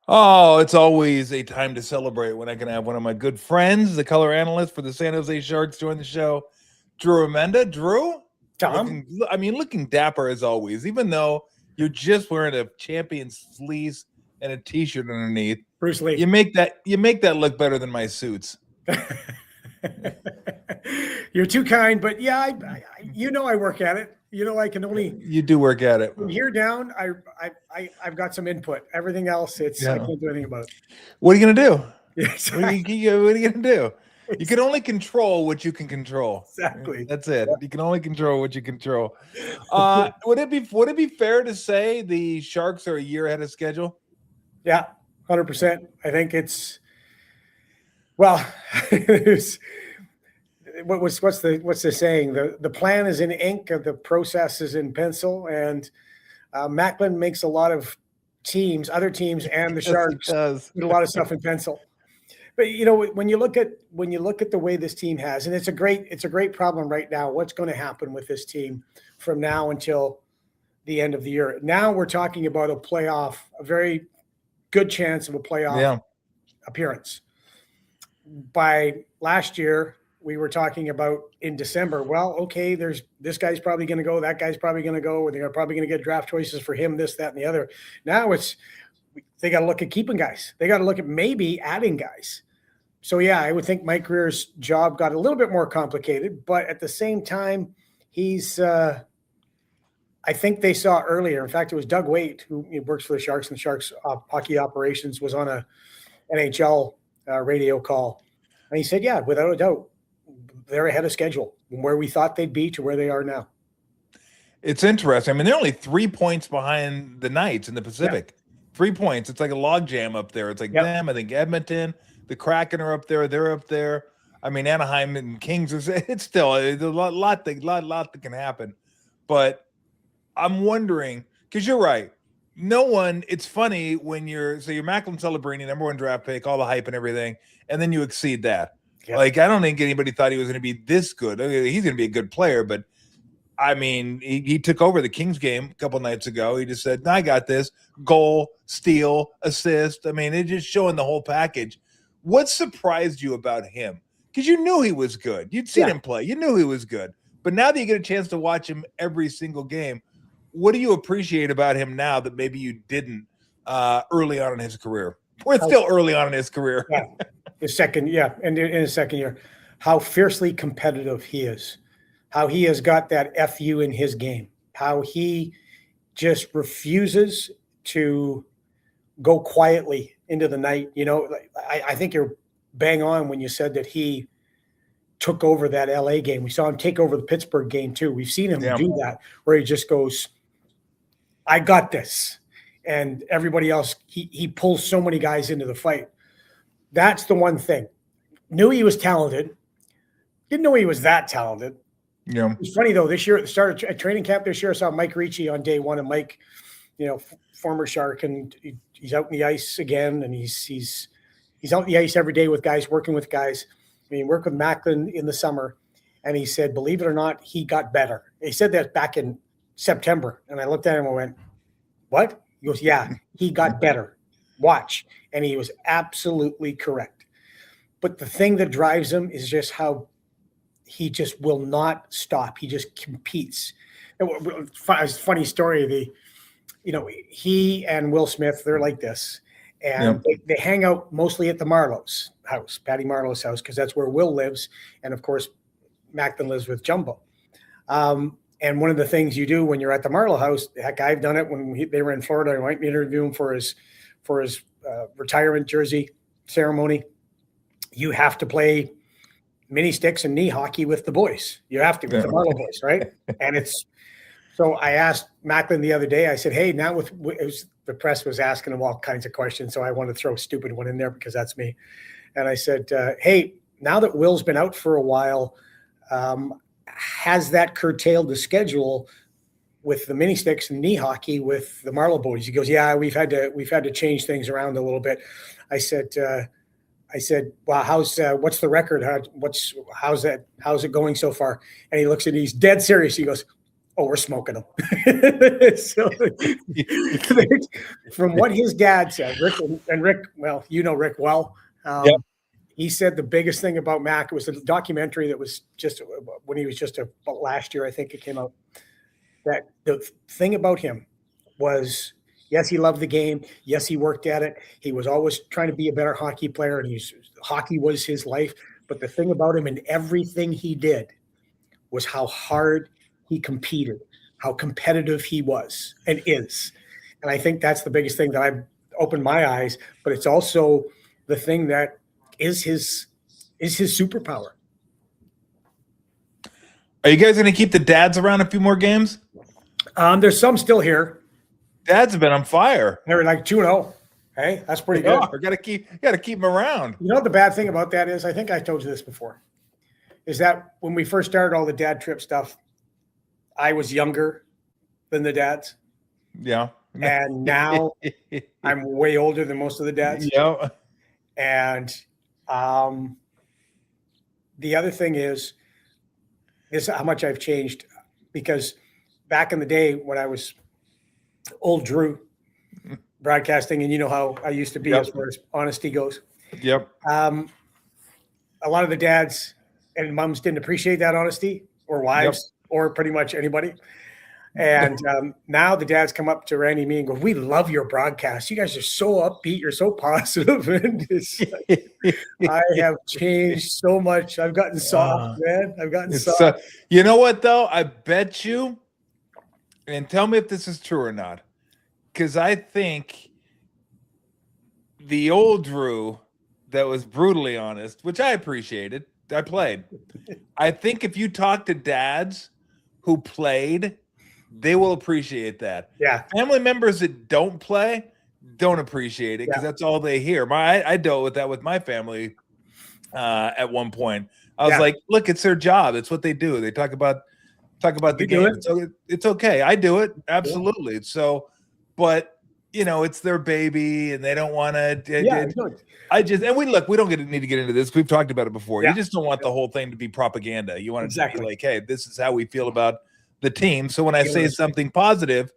Oh, it's always a time to celebrate when I can have one of my good friends, the color analyst for the San Jose Sharks, join the show. Drew Remenda. Drew, Tom? looking dapper as always, even though you're just wearing a Champions fleece and a t-shirt underneath. Bruce Lee. You make that look better than my suits. You're too kind, but yeah, I work at it. I can only You do work at it. from here down. I've got some input. Everything else, I can't do anything about it. What are you gonna do? Yes, What are you gonna do? You can only control what you can control. exactly. That's it. You can only control what you control. Would it be fair to say the Sharks are a year ahead of schedule? Yeah, 100%. I think it's well. It's, what's the saying? The plan is in ink, the process is in pencil, and Macklin makes a lot of other teams, and the Sharks put a lot of stuff in pencil. But when you look at the way this team has, and it's a great problem right now. What's going to happen with this team from now until the end of the year? Now we're talking about a very good chance of a playoff appearance. By last year, we were talking about in December. Well, okay, this guy's probably going to go, that guy's probably going to go, or they're probably going to get draft choices for him, this, that, and the other. Now they got to look at keeping guys. They got to look at maybe adding guys. So yeah, I would think Mike Greer's job got a little bit more complicated, but at the same time, he's. I think they saw earlier. In fact, it was Doug Waite, who works for the Sharks and Sharks hockey operations, was on a NHL radio call, and he said, "Yeah, without a doubt, they're ahead of schedule from where we thought they'd be to where they are now." It's interesting. I mean, they're only 3 points behind the Knights in the Pacific. 3 points. It's like a logjam up there. It's like them. I think Edmonton, the Kraken are up there. They're up there. I mean, Anaheim and Kings. It's still a lot that can happen. But I'm wondering, because you're right. No one. It's funny when you're Macklin Celebrini, number 1 draft pick, all the hype and everything, and then you exceed that. Yeah. Like, I don't think anybody thought he was going to be this good. I mean, he's going to be a good player, but I mean, he took over the Kings game a couple nights ago. He just said, "No, I got this." Goal, steal, assist. I mean, it's just showing the whole package. What surprised you about him? Because you knew he was good. You'd seen him play. You knew he was good. But now that you get a chance to watch him every single game, what do you appreciate about him now that maybe you didn't early on in his career? We're still early on in his career. Yeah. And in his second year, how fiercely competitive he is, how he has got that FU in his game, how he just refuses to go quietly into the night. I think you're bang on when you said that he took over that LA game. We saw him take over the Pittsburgh game too. We've seen him do that, where he just goes, "I got this." And everybody else, he pulls so many guys into the fight. That's the one thing. Knew he was talented. Didn't know he was that talented. Yeah. It's funny though, this year at the start of training camp this year, I saw Mike Ricci on day one, and Mike, former Shark, and he's out in the ice again, and he's out in the ice every day with guys, working with guys. I mean, he worked with Macklin in the summer, and he said, believe it or not, he got better. He said that back in September, and I looked at him and went, "What?" He goes, "Yeah, he got better. Watch." And he was absolutely correct. But the thing that drives him is just how he just will not stop. He just competes. Funny story. He and Will Smith, they're like this. And they hang out mostly at the Marlowe's house, Patty Marlowe's house, because that's where Will lives. And of course, Macklin lives with Jumbo. And one of the things you do when you're at the Marlowe house, heck, I've done it when they were in Florida. I went to interview him for his retirement jersey ceremony. You have to play mini sticks and knee hockey with the boys. You have to with the Marlowe boys, right? And so I asked Macklin the other day. I said, "Hey, now the press was asking him all kinds of questions, so I want to throw a stupid one in there because that's me." And I said, "Hey, now that Will's been out for a while, has that curtailed the schedule with the mini sticks and knee hockey with the Marlowe boys?" He goes, "Yeah, we've had to change things around a little bit." I said, "Well, what's the record? How's it going so far?" And he looks at me, he's dead serious. He goes, oh, we're smoking them. So from what his dad said, Rick, well, you know Rick well. Yep. He said the biggest thing about Mac, it was a documentary that was just when he was just about last year, I think it came out, that the thing about him was, yes, he loved the game. Yes, he worked at it. He was always trying to be a better hockey player, and hockey was his life. But the thing about him and everything he did was how hard he competed, how competitive he was and is. And I think that's the biggest thing that I've opened my eyes, but it's also the thing that is his superpower. Are you guys going to keep the dads around a few more games? There's some still here. Dads have been on fire. They're like 2-0. Hey, that's pretty good. You got to keep them around. You know what the bad thing about that is? I think I told you this before. Is that when we first started all the dad trip stuff, I was younger than the dads. Yeah. And now I'm way older than most of the dads. Yeah. And the other thing is how much I've changed, because back in the day when I was old Drew broadcasting, and you know how I used to be as far as honesty goes. Yep. A lot of the dads and moms didn't appreciate that honesty, or wives, or pretty much anybody. And now the dads come up to Randy and me and go, "We love your broadcast. You guys are so upbeat. You're so positive." And I have changed so much. I've gotten soft, man. I've gotten soft. You know what, though? I bet you, and tell me if this is true or not, because I think the old Drew that was brutally honest, which I appreciated, I played. I think if you talk to dads who played, they will appreciate that. Yeah. Family members that don't play don't appreciate it because that's all they hear. I dealt with that with my family at one point. I was like, look, it's their job. It's what they do. They talk about the game. So it's okay. I do it. Absolutely. Yeah. So, but it's their baby and they don't want to. And we don't need to get into this. We've talked about it before. You just don't want the whole thing to be propaganda. You want it to be like, hey, this is how we feel about the team. So when I say something positive,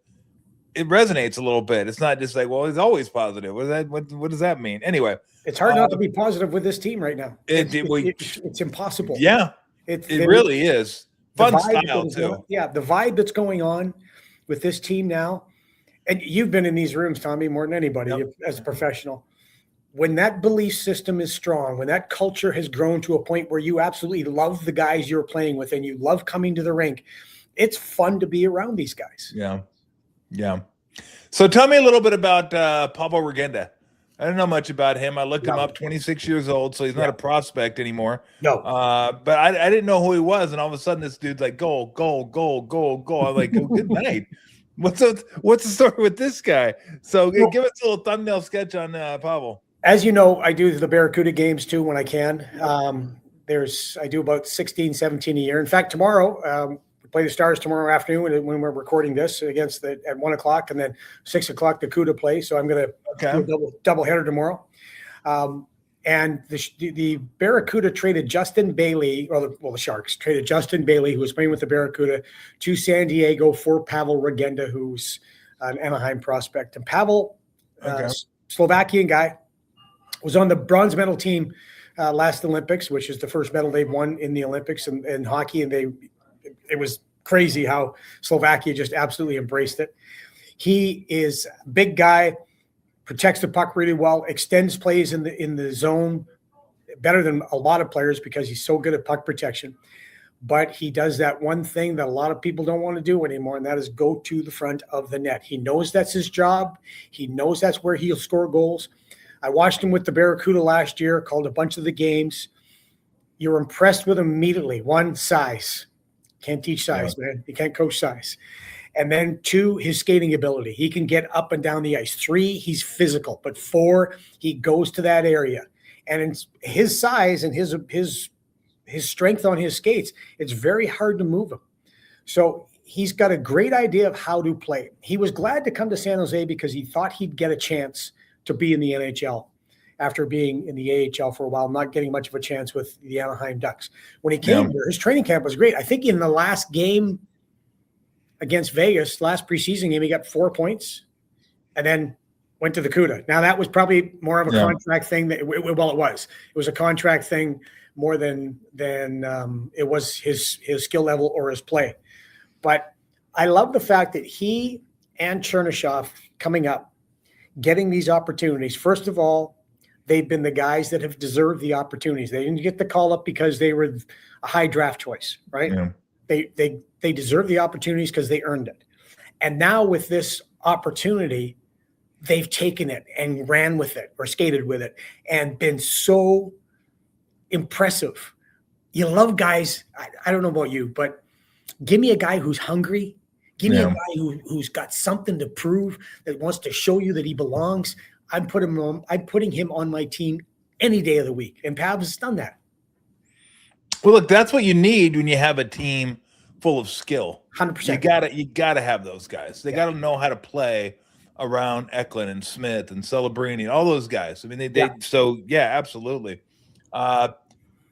it resonates a little bit. It's not just like, well, it's always positive. What does that mean? Anyway, it's hard not to be positive with this team right now. It's impossible. Yeah, it really is. Fun style too. The vibe that's going on with this team now, and you've been in these rooms, Tommy, more than anybody as a professional. When that belief system is strong, when that culture has grown to a point where you absolutely love the guys you're playing with and you love coming to the rink, it's fun to be around these guys. Yeah. Yeah. So tell me a little bit about Pavel Regenda. I don't know much about him. I looked him up, 26 years old, so he's not a prospect anymore. No. But I didn't know who he was, and all of a sudden this dude's like, goal, goal, goal, goal, goal. I'm like, oh, good night. What's the story with this guy? So give us a little thumbnail sketch on Pavel. As you know, I do the Barracuda games too when I can. I do about 16, 17 a year. In fact, tomorrow, we play the Stars tomorrow afternoon when we're recording this at 1:00, and then 6:00 the CUDA play. So I'm going to do a double header tomorrow. And the Barracuda traded Justin Bailey, the Sharks traded Justin Bailey, who was playing with the Barracuda, to San Diego for Pavel Regenda, who's an Anaheim prospect. And Pavel, Slovakian guy, was on the bronze medal team last Olympics, which is the first medal they've won in the Olympics in hockey. And it was crazy how Slovakia just absolutely embraced it. He is a big guy, protects the puck really well, extends plays in the zone better than a lot of players because he's so good at puck protection. But he does that one thing that a lot of people don't want to do anymore, and that is go to the front of the net. He knows that's his job. He knows that's where he'll score goals. I watched him with the Barracuda last year, called a bunch of the games. You're impressed with him immediately. 1, size. Can't teach size, man. You can't coach size. And then 2, his skating ability. He can get up and down the ice. 3, he's physical. But 4, he goes to that area. And in his size and his strength on his skates, it's very hard to move him. So he's got a great idea of how to play. He was glad to come to San Jose because he thought he'd get a chance to be in the NHL after being in the AHL for a while, not getting much of a chance with the Anaheim Ducks. When he came here, his training camp was great. I think in the last game against Vegas last preseason game, he got 4 points and then went to the CUDA. Now that was probably more of a contract thing it was a contract thing more than it was his skill level or his play. But I love the fact that he and Chernyshov coming up, getting these opportunities. First of all, they've been the guys that have deserved the opportunities. They didn't get the call up because they were a high draft choice, right? Yeah. They deserve the opportunities because they earned it. And now with this opportunity, they've taken it and ran with it or skated with it and been so impressive. You love guys. I don't know about you, but give me a guy who's hungry. Give me a guy who's got something to prove, that wants to show you that he belongs. I'm putting him on my team any day of the week. And Pavs has done that. Well, look, that's what you need when you have a team full of skill. 100%. You gotta have those guys. They gotta know how to play around Eklund and Smith and Celebrini and all those guys. I mean, so absolutely.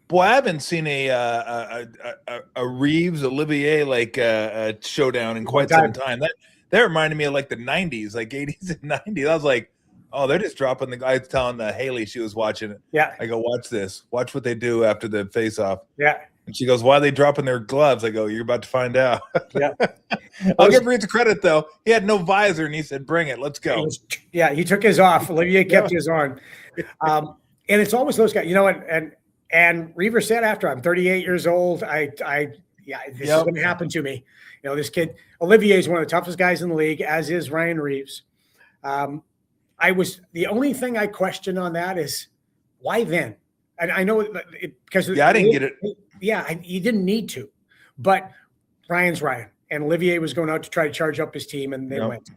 Boy, I haven't seen a Reeves Olivier showdown in quite some time. That reminded me of like the 90s, like 80s and 90s. I was like, oh, they're just dropping the guy, telling Haley she was watching it. Yeah. I go, watch this. Watch what they do after the face-off. Yeah. And she goes, why are they dropping their gloves? I go, you're about to find out. Yeah. I'll give Reeves credit, though. He had no visor, and he said, bring it. Let's go. He took his off. Olivier kept his on. And it's always those guys. You know what? And Reaver said after, I'm 38 years old. This is going to happen to me. You know, this kid, Olivier is one of the toughest guys in the league, as is Ryan Reeves. The only thing I question on that is why then? And I know because I didn't get it. Yeah, you didn't need to, but Ryan's Ryan, and Olivier was going out to try to charge up his team, and they went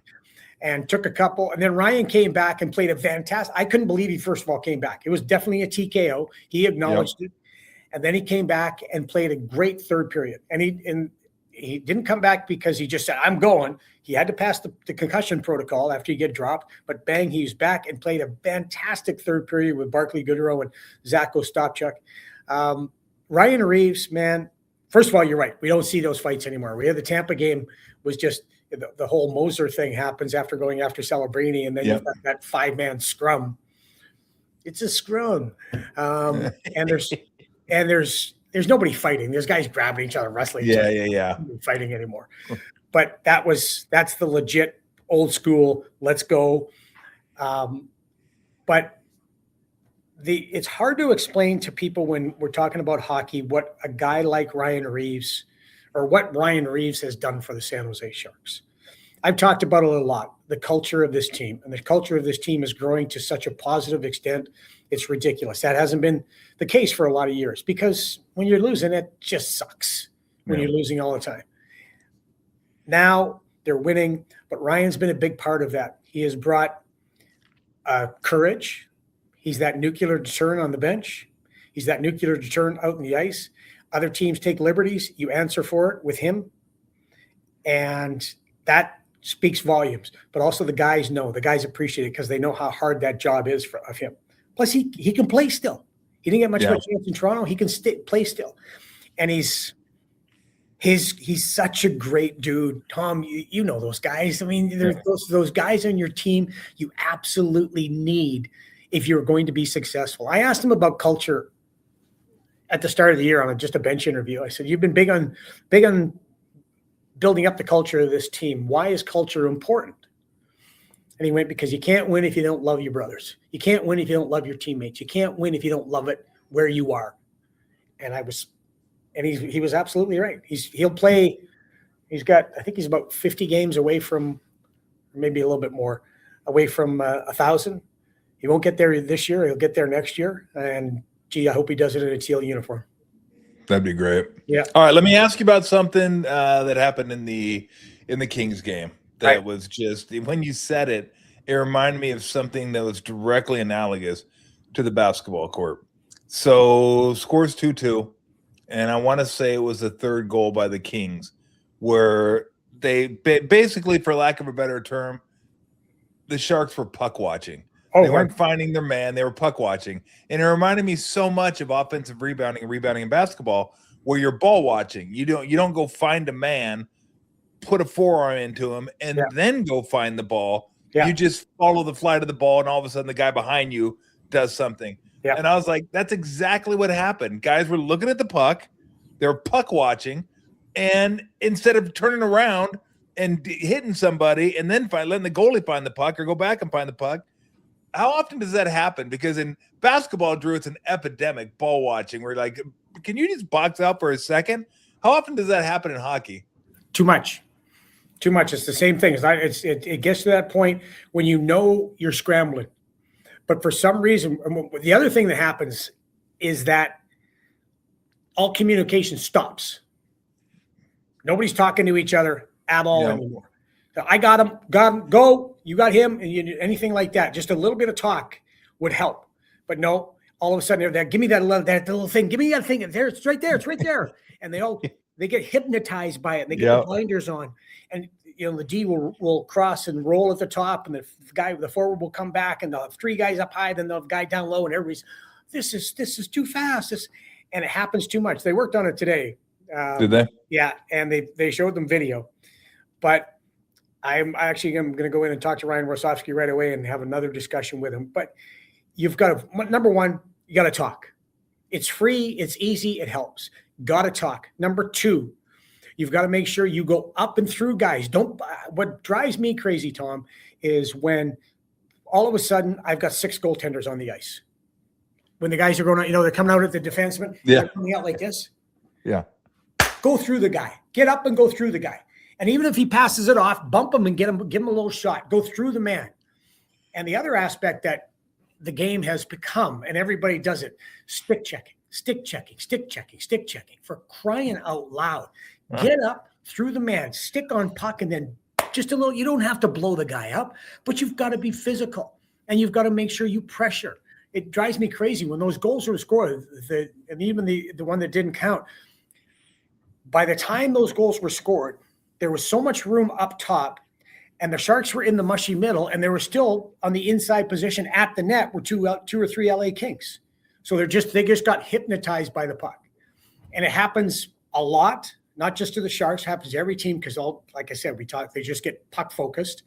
and took a couple, and then Ryan came back and played a fantastic. I couldn't believe he first of all came back. It was definitely a TKO. He acknowledged it, and then he came back and played a great third period. And he didn't come back because he just said, "I'm going." He had to pass the concussion protocol after he get dropped, but bang, he was back and played a fantastic third period with Barclay Goodrow and Zach Ostapchuk. Ryan Reeves, man, first of all, you're right. We don't see those fights anymore. We had the Tampa game was just the whole Moser thing happens after going after Celebrini, and then you've got that 5-man scrum. It's a scrum. And there's nobody fighting. There's guys grabbing each other, wrestling. Yeah. Fighting anymore. But that's the legit old school. Let's go. But it's hard to explain to people when we're talking about hockey what a guy like Ryan Reeves or what Ryan Reeves has done for the San Jose Sharks. I've talked about it a lot, the culture of this team. And the culture of this team is growing to such a positive extent. It's ridiculous. That hasn't been the case for a lot of years because when you're losing, it just sucks when you're losing all the time. Now they're winning, but Ryan's been a big part of that. He has brought courage. He's that nuclear deterrent on the bench. He's that nuclear deterrent out in the ice. Other teams take liberties. You answer for it with him. And that speaks volumes. But also the guys know. The guys appreciate it because they know how hard that job is of him. Plus, he can play still. He didn't get much of a chance in Toronto. He can play still. And he's such a great dude. Tom, you know those guys. I mean, there's those guys on your team you absolutely need if you're going to be successful. I asked him about culture at the start of the year on just a bench interview. I said, you've been big on building up the culture of this team. Why is culture important? And he went, because you can't win if you don't love your brothers. You can't win if you don't love your teammates. You can't win if you don't love it where you are. And he was absolutely right. He'll play. I think he's about 50 games away from, maybe a little bit more, away from 1,000. He won't get there this year. He'll get there next year. And I hope he does it in a teal uniform. That'd be great. Yeah. All right. Let me ask you about something that happened in the Kings game. That was just, when you said it, it reminded me of something that was directly analogous to the basketball court. So scores 2-2. And I want to say it was the third goal by the Kings, where they basically, for lack of a better term, the Sharks were puck watching. They weren't finding their man. They were puck watching. And it reminded me so much of offensive rebounding in basketball, where you're ball watching. You don't go find a man put a forearm into him and then go find the ball. You just follow the flight of the ball, and all of a sudden the guy behind you does something. And I was like, that's exactly what happened. Guys were looking at the puck. They were puck watching. And instead of turning around and hitting somebody and then letting the goalie find the puck or go back and find the puck, how often does that happen? Because in basketball, Drew, it's an epidemic, ball watching. We're like, can you just box out for a second? How often does that happen in hockey? Too much. Too much. It's the same thing. It gets to that point when you know you're scrambling. But for some reason, the other thing that happens is that all communication stops. Nobody's talking to each other at all anymore. So I got him, go. You got him, and anything like that. Just a little bit of talk would help. But no, all of a sudden, they're give me that little thing. Give me that thing. There, it's right there. It's right there. And they get hypnotized by it. And they get the blinders on, and the D will cross and roll at the top, and the forward will come back, and they'll have three guys up high, then they'll have a guy down low, and everybody's this is too fast. And it happens too much. They worked on it today. Did they? Yeah, and they showed them video. But I'm going to go in and talk to Ryan Rosofsky right away and have another discussion with him. But you've got to, number one, you got to talk. It's free. It's easy. It helps. Got to talk. Number two, you've got to make sure you go up and through guys. What drives me crazy, Tom, is when all of a sudden I've got 6 goaltenders on the ice. When the guys are going out, they're coming out at the defenseman. Yeah. They're coming out like this. Yeah. Go through the guy. Get up and go through the guy. And even if he passes it off, bump him and give him a little shot. Go through the man. And the other aspect that the game has become, and everybody does it, stick checking. For crying out loud. Get up through the man, stick on puck, and then just a little. You don't have to blow the guy up, but you've got to be physical, and you've got to make sure you pressure. It drives me crazy when those goals were scored, and even the one that didn't count. By the time those goals were scored, there was so much room up top, and the Sharks were in the mushy middle, and they were still on the inside position at the net with two or three LA Kings. So they just got hypnotized by the puck. And it happens a lot, not just to the Sharks, happens to every team because like I said, they just get puck focused.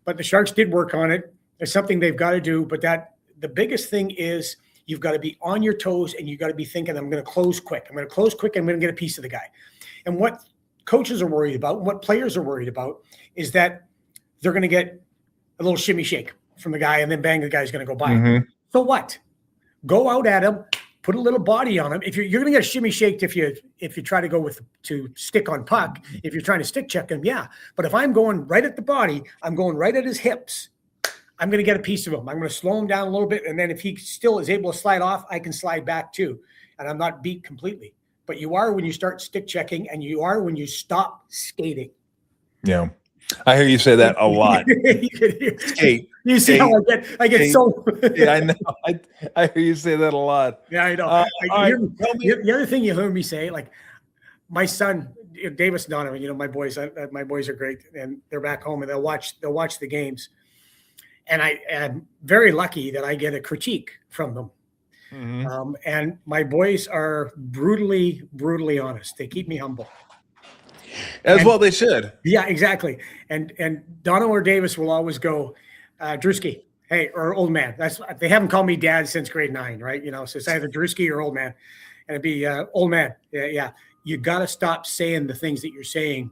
But the Sharks did work on it. There's something they've got to do, but the biggest thing is you've got to be on your toes and you've got to be thinking, I'm going to close quick. I'm going to get a piece of the guy. And what coaches are worried about, and what players are worried about, is that they're going to get a little shimmy shake from the guy, and then bang, the guy's going to go by. Mm-hmm. So what? Go out at him, put a little body on him. If you're going to get shimmy shaked if you try to go to stick on puck, if you're trying to stick check him, yeah. But if I'm going right at the body, I'm going right at his hips, I'm going to get a piece of him. I'm going to slow him down a little bit, and then if he still is able to slide off, I can slide back too, and I'm not beat completely. But you are when you start stick checking, and you are when you stop skating. Yeah. I hear you say that a lot. Skate. You see how I get skate. So yeah, I know. I hear you say that a lot. Yeah, I know. The other thing you heard me say, like my son Davis Donovan, my boys are great, and they're back home, and they'll watch the games. And I am very lucky that I get a critique from them. Mm-hmm. And my boys are brutally honest. They keep me humble. Well, they should. Yeah, exactly. And Dono or Davis will always go, Drewski, hey, or old man. They haven't called me dad since grade 9, right? So it's either Drewski or old man. And it'd be old man. Yeah. You got to stop saying the things that you're saying,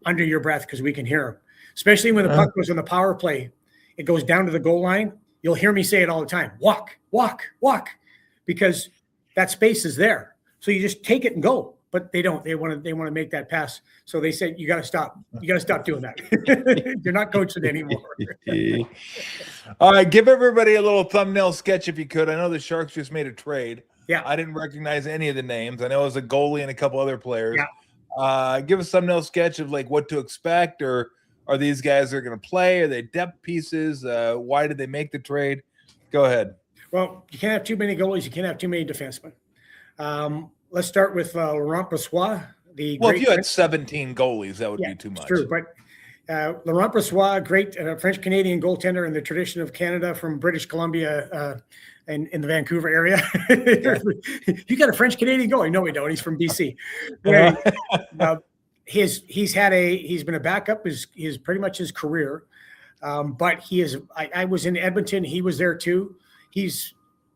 under your breath, because we can hear them. Especially when the puck goes on the power play, it goes down to the goal line. You'll hear me say it all the time. Walk, because that space is there. So you just take it and go. But they don't. They want to make that pass. So they said, you got to stop. You got to stop doing that. You're not coaching anymore. All right, give everybody a little thumbnail sketch if you could. I know the Sharks just made a trade. Yeah, I didn't recognize any of the names. I know it was a goalie and a couple other players. Yeah. Give us a thumbnail sketch of like what to expect, or are these guys that are going to play? Are they depth pieces? Why did they make the trade? Go ahead. Well, you can't have too many goalies. You can't have too many defensemen. Let's start with Laurent Brossoit. If you had 17 goalies, that would be too much. True, but Laurent Brossoit, great French-Canadian goaltender in the tradition of Canada from British Columbia in the Vancouver area. You got a French-Canadian goalie? No, we don't. He's from BC. he's been a backup his pretty much his career. But he is, I was in Edmonton. He was there too. He's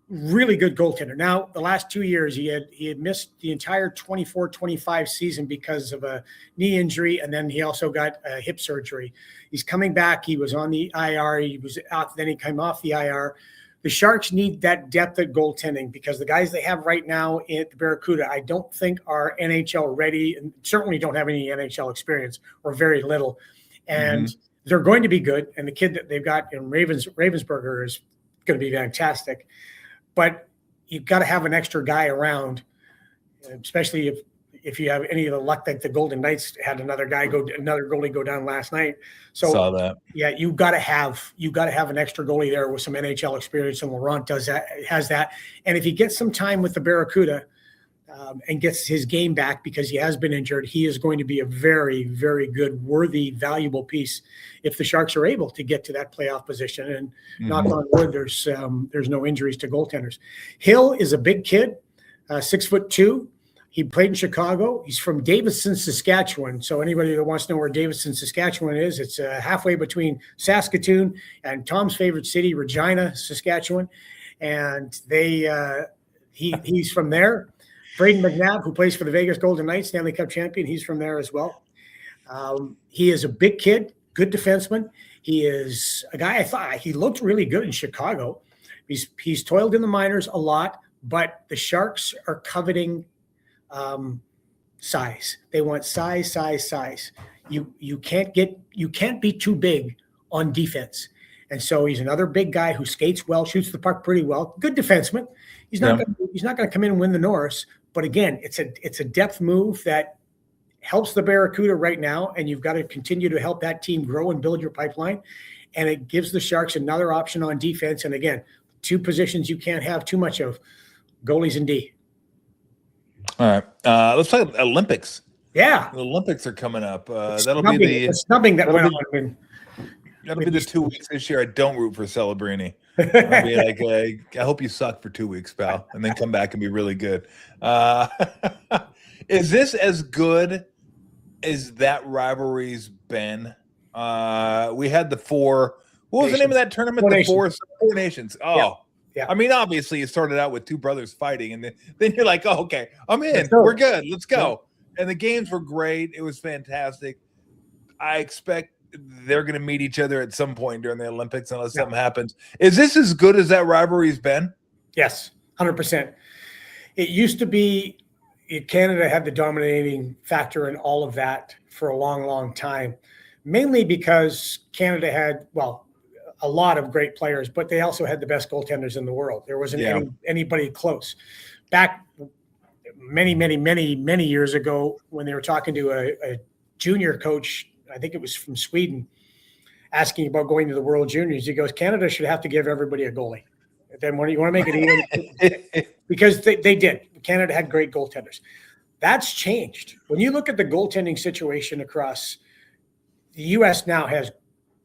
really good goaltender. Now, the last 2 years, he had missed the entire 24-25 season because of a knee injury, and then he also got a hip surgery. He's coming back. He was on the IR. He was out. Then he came off the IR. The Sharks need that depth at goaltending because the guys they have right now at the Barracuda, I don't think are NHL ready, and certainly don't have any NHL experience or very little. And they're going to be good. And the kid that they've got in Ravensburger is going to be fantastic. But you've got to have an extra guy around, especially if you have any of the luck that the Golden Knights had another goalie go down last night. So saw that. Yeah, you got to have an extra goalie there with some NHL experience, and Laurent has that. And if he gets some time with the Barracuda and gets his game back because he has been injured, he is going to be a very, very good, worthy, valuable piece if the Sharks are able to get to that playoff position. And knock on wood, there's no injuries to goaltenders. Hill is a big kid, 6'2". He played in Chicago. He's from Davidson, Saskatchewan. So anybody that wants to know where Davidson, Saskatchewan is, it's halfway between Saskatoon and Tom's favorite city, Regina, Saskatchewan. And he's from there. Braden McNabb, who plays for the Vegas Golden Knights, Stanley Cup champion, he's from there as well. He is a big kid, good defenseman. He is a guy I thought he looked really good in Chicago. He's toiled in the minors a lot, but the Sharks are coveting size. They want size. You can't be too big on defense. And so he's another big guy who skates well, shoots the puck pretty well, good defenseman. He's not going to come in and win the Norris, but again, it's a depth move that helps the Barracuda right now, and you've got to continue to help that team grow and build your pipeline. And it gives the Sharks another option on defense. And again, two positions you can't have too much of, goalies and D. All right. Let's talk about Olympics. Yeah. The Olympics are coming up. That'll be the snubbing that went on. That'll be the 2 weeks this year. I don't root for Celebrini. I'll be like, I hope you suck for 2 weeks, pal, and then come back and be really good. Is this as good as that rivalry's been? We had the four. What was the name of that tournament? The Four Nations. Oh, yeah. I mean, obviously, it started out with two brothers fighting, and then you're like, oh, okay, I'm in. We're good. Let's go. Yeah. And the games were great. It was fantastic. I expect they're going to meet each other at some point during the Olympics unless something happens. Is this as good as that rivalry's been? Yes, 100%. It used to be Canada had the dominating factor in all of that for a long, long time, mainly because Canada had, a lot of great players, but they also had the best goaltenders in the world. There wasn't anybody close. Back many years ago when they were talking to a junior coach, I think it was from Sweden, asking about going to the World Juniors. He goes, Canada should have to give everybody a goalie. Then when you want to make it even, because they did. Canada had great goaltenders. That's changed. When you look at the goaltending situation across the U.S. now has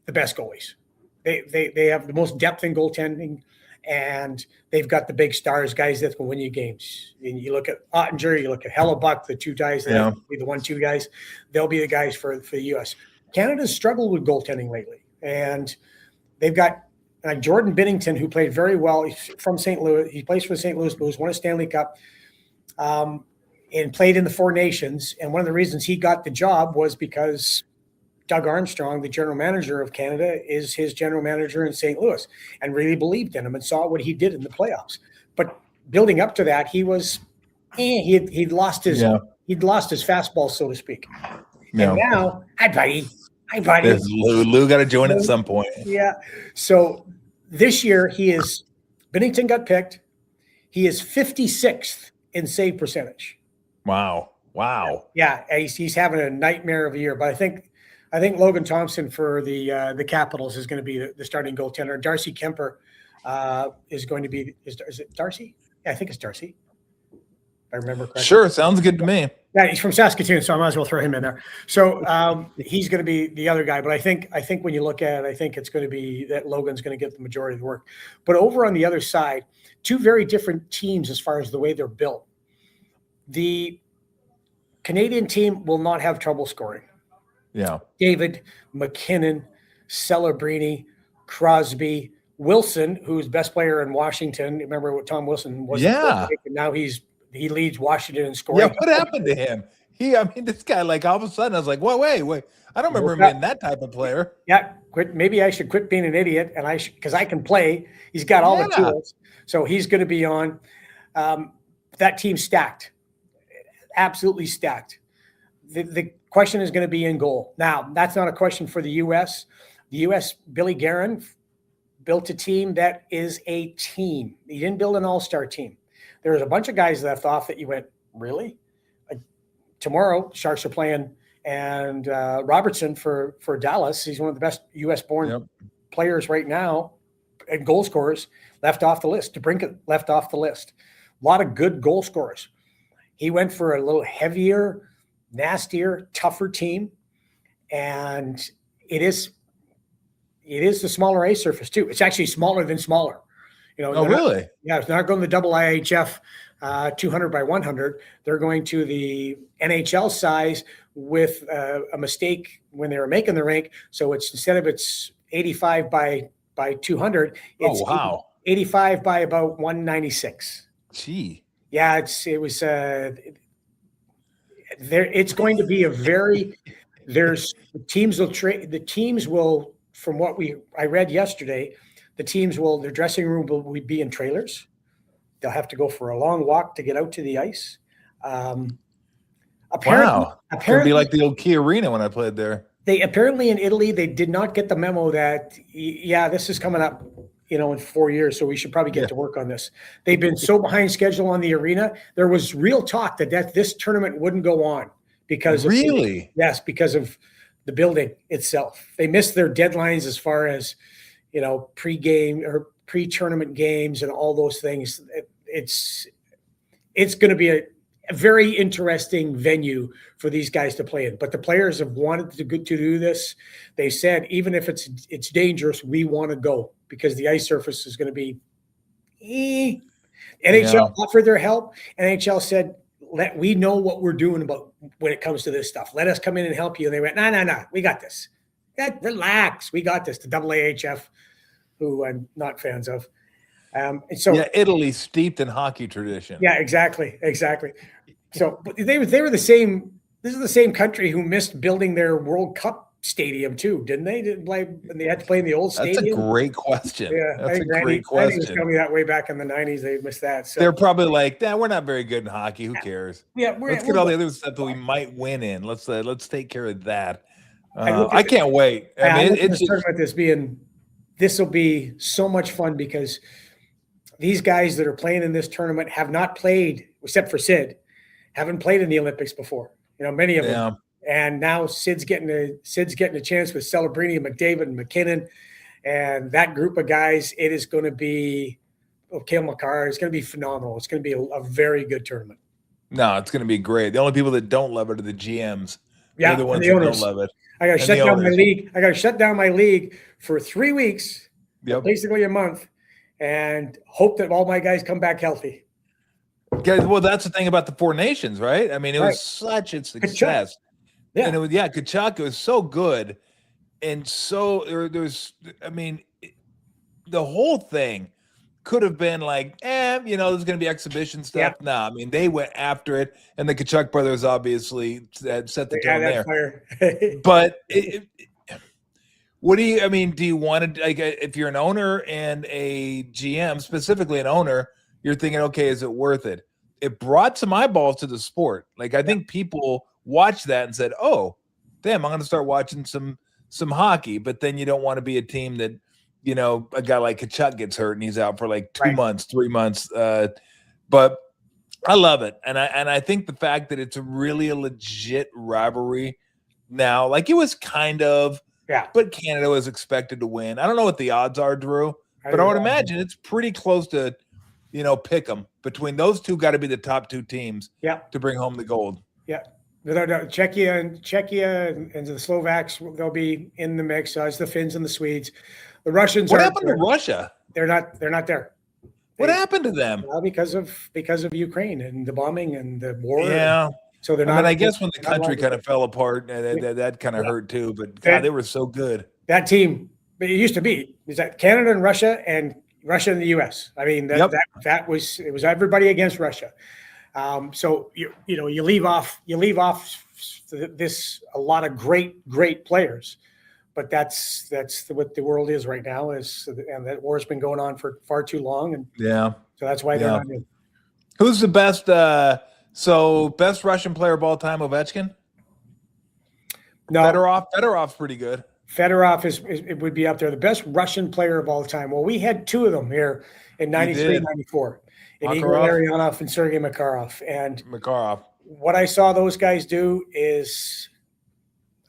the best goalies. They have the most depth in goaltending, and they've got the big stars, guys that can win you games. And you look at Ottinger, you look at Hellebuck, the two guys that will be the 1-2 guys. They'll be the guys for the U.S. Canada's struggled with goaltending lately, and they've got Jordan Binnington, who played very well. He's from St. Louis. He plays for the St. Louis Blues, won a Stanley Cup, and played in the Four Nations. And one of the reasons he got the job was because Doug Armstrong, the general manager of Canada, is his general manager in St. Louis and really believed in him and saw what he did in the playoffs. But building up to that, he was he'd lost his fastball, so to speak. And now, hi buddy. Lou got to join at some point. Yeah. So this year Binnington got picked. He is 56th in save percentage. Wow. Yeah. He's having a nightmare of a year, but I think Logan Thompson for the Capitals is going to be the starting goaltender. Darcy Kemper is going to be – is it Darcy? Yeah, I think it's Darcy, if I remember correctly. Sure, sounds good to me. Yeah, he's from Saskatoon, so I might as well throw him in there. So he's going to be the other guy. But I think when you look at it, I think it's going to be that Logan's going to get the majority of the work. But over on the other side, two very different teams as far as the way they're built. The Canadian team will not have trouble scoring. Yeah. David, McKinnon, Celebrini, Crosby, Wilson, who's best player in Washington. Remember what Tom Wilson was? Yeah. And now he leads Washington in scoring. Yeah. What happened to him? This guy, like, all of a sudden, I was like, wait. I don't remember him being that type of player. Yeah. Maybe I should quit being an idiot, and because I can play. He's got all the tools, so he's going to be on. That team's stacked, absolutely stacked. The question is going to be in goal. Now, that's not a question for the U.S. The U.S., Billy Guerin built a team that is a team. He didn't build an all-star team. There was a bunch of guys left off that you went, really? Tomorrow, Sharks are playing, and Robertson for Dallas. He's one of the best U.S.-born players right now, and goal scorers left off the list. DeBrincat left off the list. A lot of good goal scorers. He went for a little heavier, nastier, tougher team, and it is the smaller ice surface too. It's actually smaller than smaller. Really? It's not going to the double IHF 200 by 100. They're going to the NHL size with a mistake when they were making the rink. So instead of 85 by 200, it's 85 by about 196. Gee. Yeah, it was there. It's going to be the teams will, from what I read yesterday, their dressing room will be in trailers. They'll have to go for a long walk to get out to the ice. Apparently, it'd be like the old Key Arena when I played there. They apparently in Italy, they did not get the memo that, this is coming up, in 4 years. So we should probably get to work on this. They've been so behind schedule on the arena. There was real talk that this tournament wouldn't go on because of the building itself. They missed their deadlines as far as, pre-game or pre-tournament games and all those things. It's going to be a very interesting venue for these guys to play in. But the players have wanted to do this. They said, even if it's dangerous, we want to go because the ice surface is going to be. NHL offered their help. NHL said, we know what we're doing about when it comes to this stuff. Let us come in and help you. And they went, no, we got this. Relax, we got this. The AAHF, who I'm not fans of. And so Italy steeped in hockey tradition. Yeah, exactly. So they were the same. This is the same country who missed building their World Cup stadium too, didn't they? They had to play in the old stadium. That's a great question. Yeah, that's a great question. Was telling me that way back in the 90s they missed that. So they're probably like, we're not very good in hockey. Who cares? Yeah, let's get all the other stuff that we might win in. Let's take care of that. I can't wait. I mean, it's this will be so much fun because these guys that are playing in this tournament have not played, except for Sid, haven't played in the Olympics before. Many of them. And now Sid's getting a chance with Celebrini and McDavid and McKinnon, and that group of guys. It is going to be Cale Makar. It's going to be phenomenal. It's going to be a very good tournament. No, it's going to be great. The only people that don't love it are the GMs. Yeah, they're the ones that don't love it. I got to shut down my league. I got to shut down my league for 3 weeks, basically a month, and hope that all my guys come back healthy. Well, that's the thing about the Four Nations, right? I mean, it was such a success. Yeah. And it was, Kachuk was so good. And so the whole thing could have been like, there's going to be exhibition stuff. Yeah. No, I mean, they went after it. And the Kachuk brothers obviously set the tone there. But do you want to, if you're an owner and a GM, specifically an owner, you're thinking, okay, is it worth it? It brought some eyeballs to the sport. I think people watched that and said, oh, damn, I'm going to start watching some hockey. But then you don't want to be a team that, a guy like Kachuk gets hurt and he's out for 2 months, 3 months. But I love it. And I think the fact that it's really a legit rivalry now, it was kind of, but Canada was expected to win. I don't know what the odds are, Drew, but I would imagine it's pretty close to, pick them. Between those two, got to be the top two teams to bring home the gold. Yeah. Without doubt, Czechia and the Slovaks, they'll be in the mix, as the Finns and the Swedes. The Russians. What happened to Russia? They're not there. What happened to them? Well, because of Ukraine and the bombing and the war. Yeah. So they're I not. mean, I guess when the not country allowed kind of fell apart, that kind of hurt too. But God, they were so good. that team. It used to be is that Canada and Russia and the U.S. I mean that was everybody against Russia. So you leave off this a lot of great players, but that's what the world is right now and that war's been going on for far too long, and so that's why they're not in. Who's the best? Best Russian player of all time, Ovechkin? No, Fedorov's pretty good. Fedorov it would be up there. The best Russian player of all time. Well, we had two of them here in 93, 94. And Igor Larionov and Sergei Makarov. And what I saw those guys do is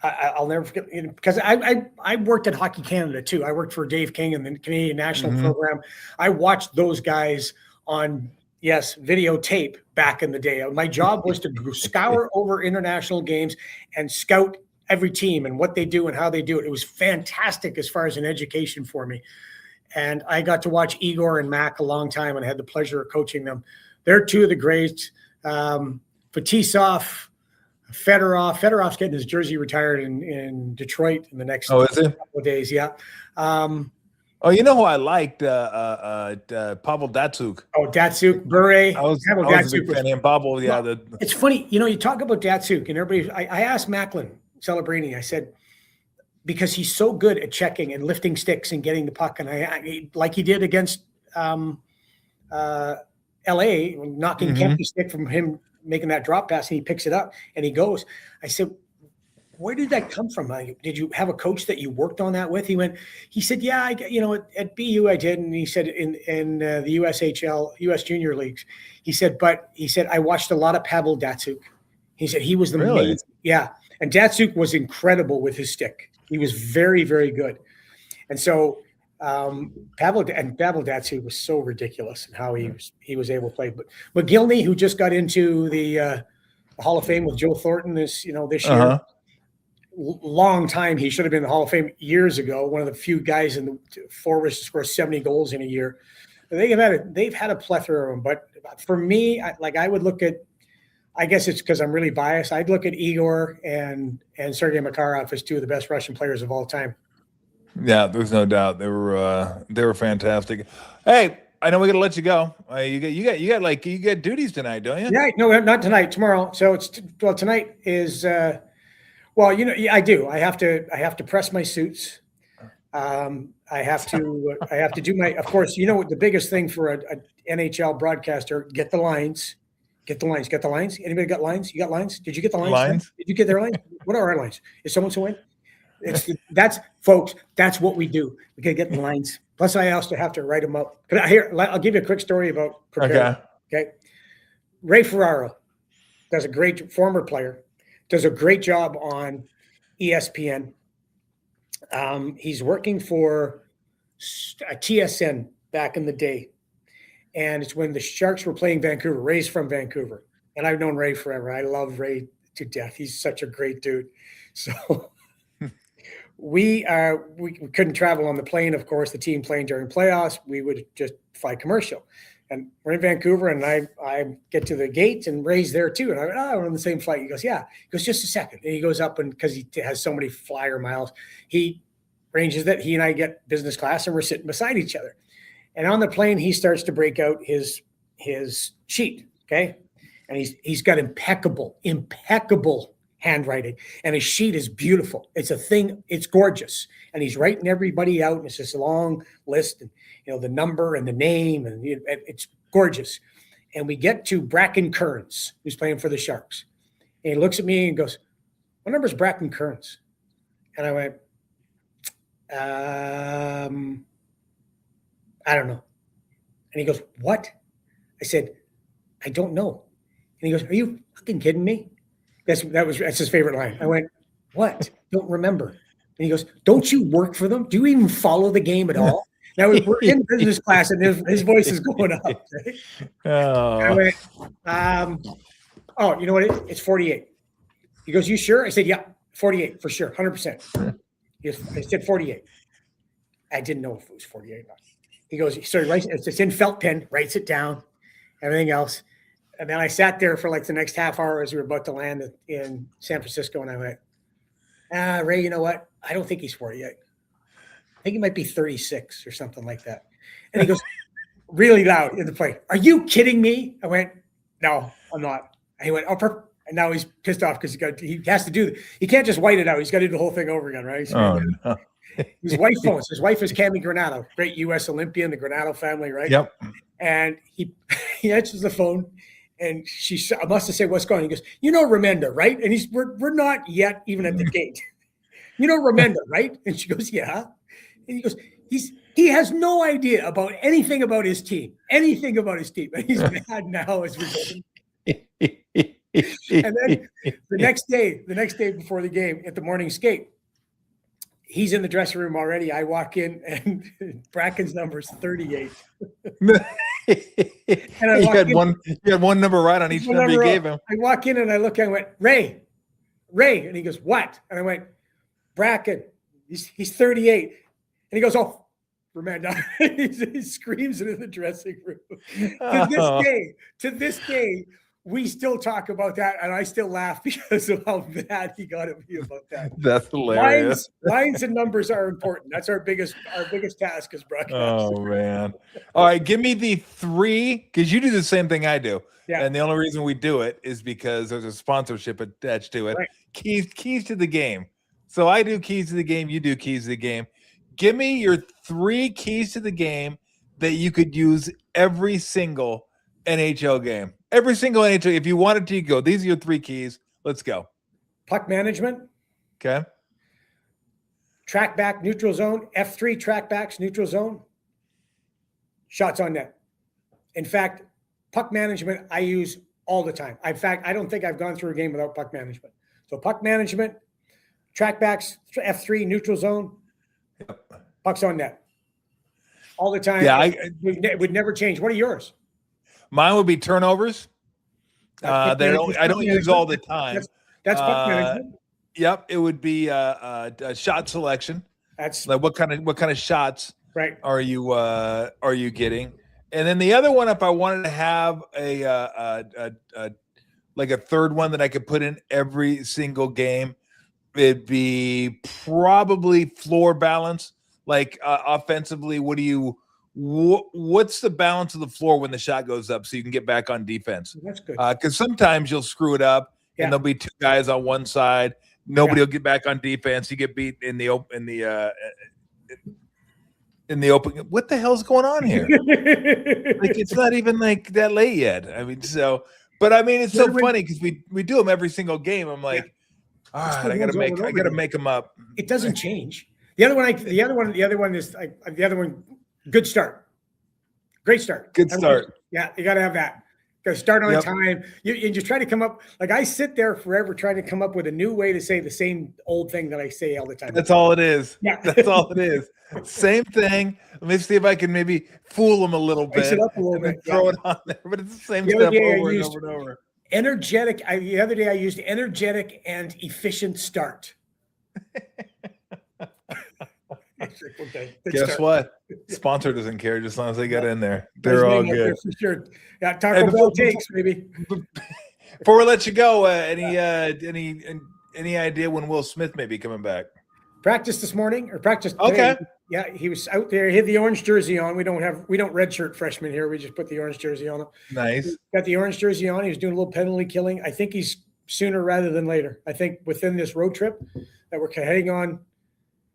I'll never forget, because I worked at Hockey Canada too. I worked for Dave King and the Canadian National Program. I watched those guys on videotape back in the day. My job was to scour over international games and scout every team and what they do and how they do it. It was fantastic as far as an education for me. And I got to watch Igor and Mac a long time, and I had the pleasure of coaching them. They're two of the greats. Fetisov, Fedorov. Fedorov's getting his jersey retired in Detroit in the next couple of days. Yeah. You know who I liked? Pavel Datsyuk. Oh, Datsyuk, Bure. I was a big fan of him. Pavel, It's funny, you talk about Datsyuk, and everybody. I asked Macklin Celebrini. I said, because he's so good at checking and lifting sticks and getting the puck, and I like he did against L.A., knocking Kempy's stick from him making that drop pass, and he picks it up and he goes. I said, where did that come from? Did you have a coach that you worked on that with? He said, yeah, at BU I did. And he said in the USHL, US Junior Leagues, he said, I watched a lot of Pavel Datsyuk. He said he was the main. Yeah. And Datsyuk was incredible with his stick. He was very, very good. And so Pavel Datsyuk was so ridiculous in how he was able to play. But McGillney, who just got into the Hall of Fame with Joe Thornton this year, long time. He should have been in the Hall of Fame years ago. One of the few guys in the forwards to score 70 goals in a year. They've had a plethora of them. But for me, I would look at, I guess it's because I'm really biased, I'd look at Igor and Sergei Makarov as two of the best Russian players of all time. Yeah, there's no doubt. They were fantastic. Hey, I know we got to let you go. You got duties tonight, don't you? Yeah, no, not tonight. Tomorrow. So tonight is. I do. I have to press my suits. I have to do my. Of course, the biggest thing for a NHL broadcaster: get the lines. Get the lines. Anybody got lines? You got lines? Did you get the lines? Did you get their lines? What are our lines? Is someone so in? That's what we do. We gotta get the lines. Plus, I also have to write them up. I'll give you a quick story about preparing. Okay. Ray Ferraro former player, does a great job on ESPN. He's working for a TSN back in the day. And it's when the Sharks were playing Vancouver. Ray's from Vancouver. And I've known Ray forever. I love Ray to death. He's such a great dude. So we couldn't travel on the plane, of course, the team playing during playoffs. We would just fly commercial. And we're in Vancouver, and I get to the gate, and Ray's there too. And I go, we're on the same flight. He goes, yeah. He goes, just a second. And he goes up, and because he has so many flyer miles, he arranges that he and I get business class, and we're sitting beside each other. And on the plane, he starts to break out his sheet, okay? And he's got impeccable handwriting, and his sheet is beautiful. It's gorgeous. And he's writing everybody out, and it's this long list, and the number and the name, and it's gorgeous. And we get to Bracken Kearns, who's playing for the Sharks. And he looks at me and goes, what number is Bracken Kearns? And I went, I don't know. And he goes, what? I said, I don't know. And he goes, are you fucking kidding me? That's his favorite line. I went, what? Don't remember. And he goes, don't you work for them? Do you even follow the game at all? Now we're in business class, and his voice is going up. Right? Oh. I went, you know what? It's 48. He goes, you sure? I said, yeah, 48 for sure, 100%. I said 48. I didn't know if it was 48 or not. He goes, sorry, it's in felt pen, writes it down, everything else. And then I sat there for like the next half hour as we were about to land in San Francisco. And I went, Ray, you know what? I don't think he's 48. I think he might be 36 or something like that. And he goes really loud in the plane. Are you kidding me? I went, no, I'm not. And he went, oh, and now he's pissed off because he has to do. He can't just white it out. He's got to do the whole thing over again, right? So no. His wife phones. His wife is Cami Granado, great U.S. Olympian, the Granado family, right? Yep. And he answers the phone, and I must have said, "What's going on?" He goes, "You know Remenda, right?" And we're not yet even at the gate. You know Remenda, right? And she goes, "Yeah." And he goes, he has no idea about anything about his team, And he's mad now as we're going. And then the next day before the game at the morning skate, he's in the dressing room already. I walk in and Bracken's number is 38. And you had one number right on each number you gave him. I walk in and I look and I went, Ray. And he goes, what? And I went, Bracken, he's 38. And he goes, oh, Remenda. He screams it in the dressing room. To this day, we still talk about that, and I still laugh because of how mad he got at me about that. That's hilarious. Lines and numbers are important. That's our biggest task as broadcasters. Oh man! All right, give me the 3 because you do the same thing I do. Yeah. And the only reason we do it is because there's a sponsorship attached to it. Right. Keys to the game. So I do keys to the game. You do keys to the game. Give me your 3 keys to the game that you could use every single NHL game. Every single NHL. If you wanted to, you go. These are your 3 keys. Let's go. Puck management. Okay. Track back, neutral zone. F3 track backs, neutral zone. Shots on net. In fact, puck management I use all the time. In fact, I don't think I've gone through a game without puck management. So puck management, track backs, F3, neutral zone. Yep. Pucks on net. All the time. Yeah, it would never change. What are yours? Mine would be turnovers. I don't use all the time. That's puck management. Yep, it would be shot selection. That's like what kind of shots right are you getting? And then the other one, if I wanted to have a like a third one that I could put in every single game, it'd be probably floor balance. Like offensively, what's the balance of the floor when the shot goes up so you can get back on defense? That's good. Because sometimes you'll screw it up and there'll be 2 guys on one side. Nobody will get back on defense. You get beat in the open. What the hell's going on here? Like it's not even like that late yet. I mean, it's so funny because we do them every single game. I'm like, all right, I gotta make them up. It doesn't change. The other one is good start. Great start. Good start. Yeah, you got to have that. Got to start on time. You just try to come up. Like I sit there forever trying to come up with a new way to say the same old thing that I say all the time. That's all it is. Yeah. That's all it is. Same thing. Let me see if I can maybe fool them a little bit. Mix it up a little bit. Throw it on there, but it's the same stuff over and over and over. Energetic. The other day I used energetic and efficient start. Okay. Guess what? Sponsor doesn't care just as long as they get in there. They're all good. For sure. Yeah, Taco Bell takes maybe. Before we let you go, any idea when Will Smith may be coming back? Practice this morning or practice today. Okay. Yeah, he was out there. He had the orange jersey on. We don't redshirt freshmen here. We just put the orange jersey on him. Nice. Got the orange jersey on. He was doing a little penalty killing. I think he's sooner rather than later. I think within this road trip that we're heading on.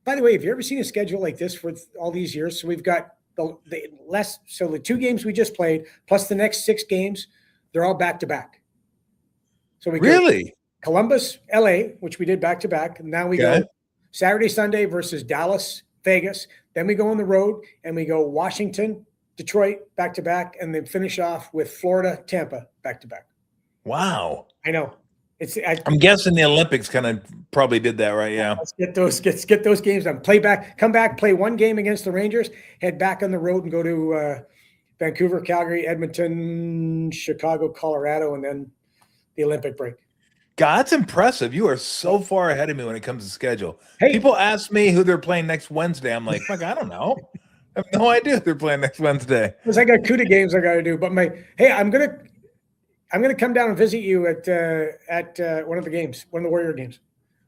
By the way, have you ever seen a schedule like this for all these years? So we've got the 2 games we just played, plus the next 6 games, they're all back to back. So we really go Columbus, LA, which we did back to back. Now we go Saturday, Sunday versus Dallas, Vegas. Then we go on the road and we go Washington, Detroit back to back, and then finish off with Florida, Tampa back to back. Wow. I know. I'm guessing the Olympics kind of probably did that, right? Yeah. Let's get those games done. Come back, play 1 game against the Rangers, head back on the road and go to Vancouver, Calgary, Edmonton, Chicago, Colorado, and then the Olympic break. God, that's impressive. You are so far ahead of me when it comes to schedule. Hey. People ask me who they're playing next Wednesday. I'm like, fuck, I don't know. I have no idea who they're playing next Wednesday. Because I got CUDA games I got to do. But I'm I'm going to come down and visit you at one of the games, one of the Warrior games.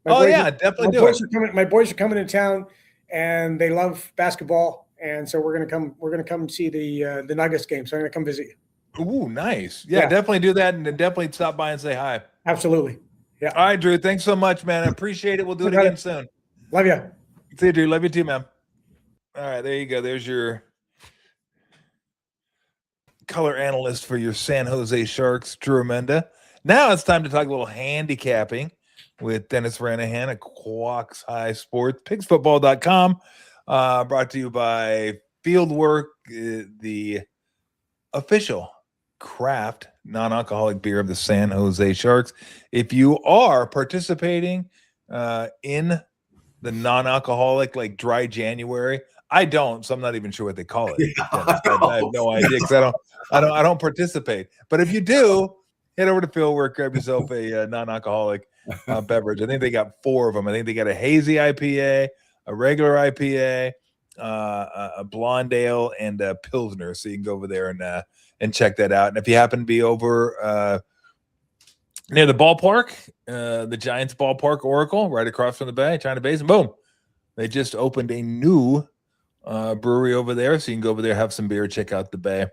Definitely do it. My boys are coming to town, and they love basketball, and so we're going to come and see the Nuggets game. So I'm going to come visit you. Ooh, nice. Yeah, definitely do that, and definitely stop by and say hi. Absolutely. Yeah. All right, Drew. Thanks so much, man. I appreciate it. We'll do it again soon. Love you. See you, Drew. Love you too, man. All right, there you go. There's your color analyst for your San Jose Sharks, Drew Remenda. Now it's time to talk a little handicapping with Dennis Ranahan at Quawks High Sports, pigsfootball.com, brought to you by Fieldwork, the official craft non-alcoholic beer of the San Jose Sharks. If you are participating in the non-alcoholic, like dry January, I don't, so I'm not even sure what they call it. I have no idea because I don't participate. But if you do, head over to Fieldwork, grab yourself a non-alcoholic beverage. I think they got 4 of them. I think they got a hazy IPA, a regular IPA, a blonde ale, and a Pilsner. So you can go over there and check that out. And if you happen to be over near the ballpark, the Giants ballpark, Oracle, right across from the bay, China Basin, boom. They just opened a new brewery over there. So you can go over there, have some beer, check out the bay,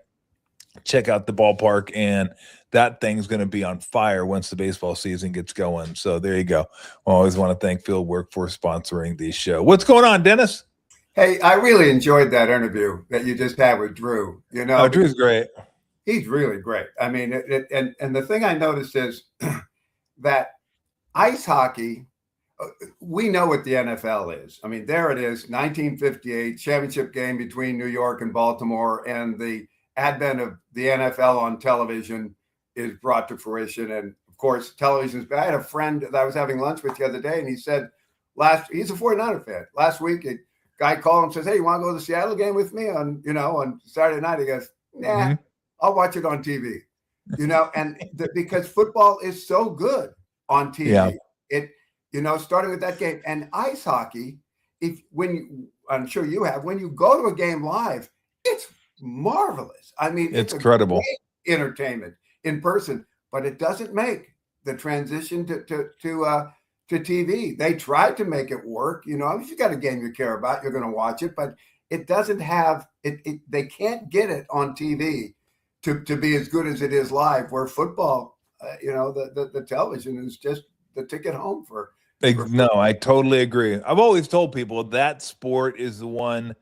check out the ballpark, and that thing's going to be on fire once the baseball season gets going. So there you go. I always want to thank Fieldwork for sponsoring the show. What's going on, Dennis? Hey, I really enjoyed that interview that you just had with Drew. Drew's great. He's really great. I mean, and the thing I noticed is that ice hockey, we know what the NFL is. I mean, there it is, 1958 championship game between New York and Baltimore, and the advent of the NFL on television is brought to fruition. And of course, television's bad. I had a friend that I was having lunch with the other day, and he said, he's a 49er fan. Last week, a guy called him and says, "Hey, you want to go to the Seattle game with me on Saturday night?" He goes, "Nah, I'll watch it on TV." And because football is so good on TV, starting with that game and ice hockey. I'm sure you have, when you go to a game live, it's marvelous. I mean, it's incredible entertainment in person, but it doesn't make the transition to TV. They tried to make it work. If you got a game you care about, you're going to watch it, but it doesn't have it. They can't get it on TV to be as good as it is live. Where football, the television is just the ticket home for. No, I totally agree. I've always told people that sport is the one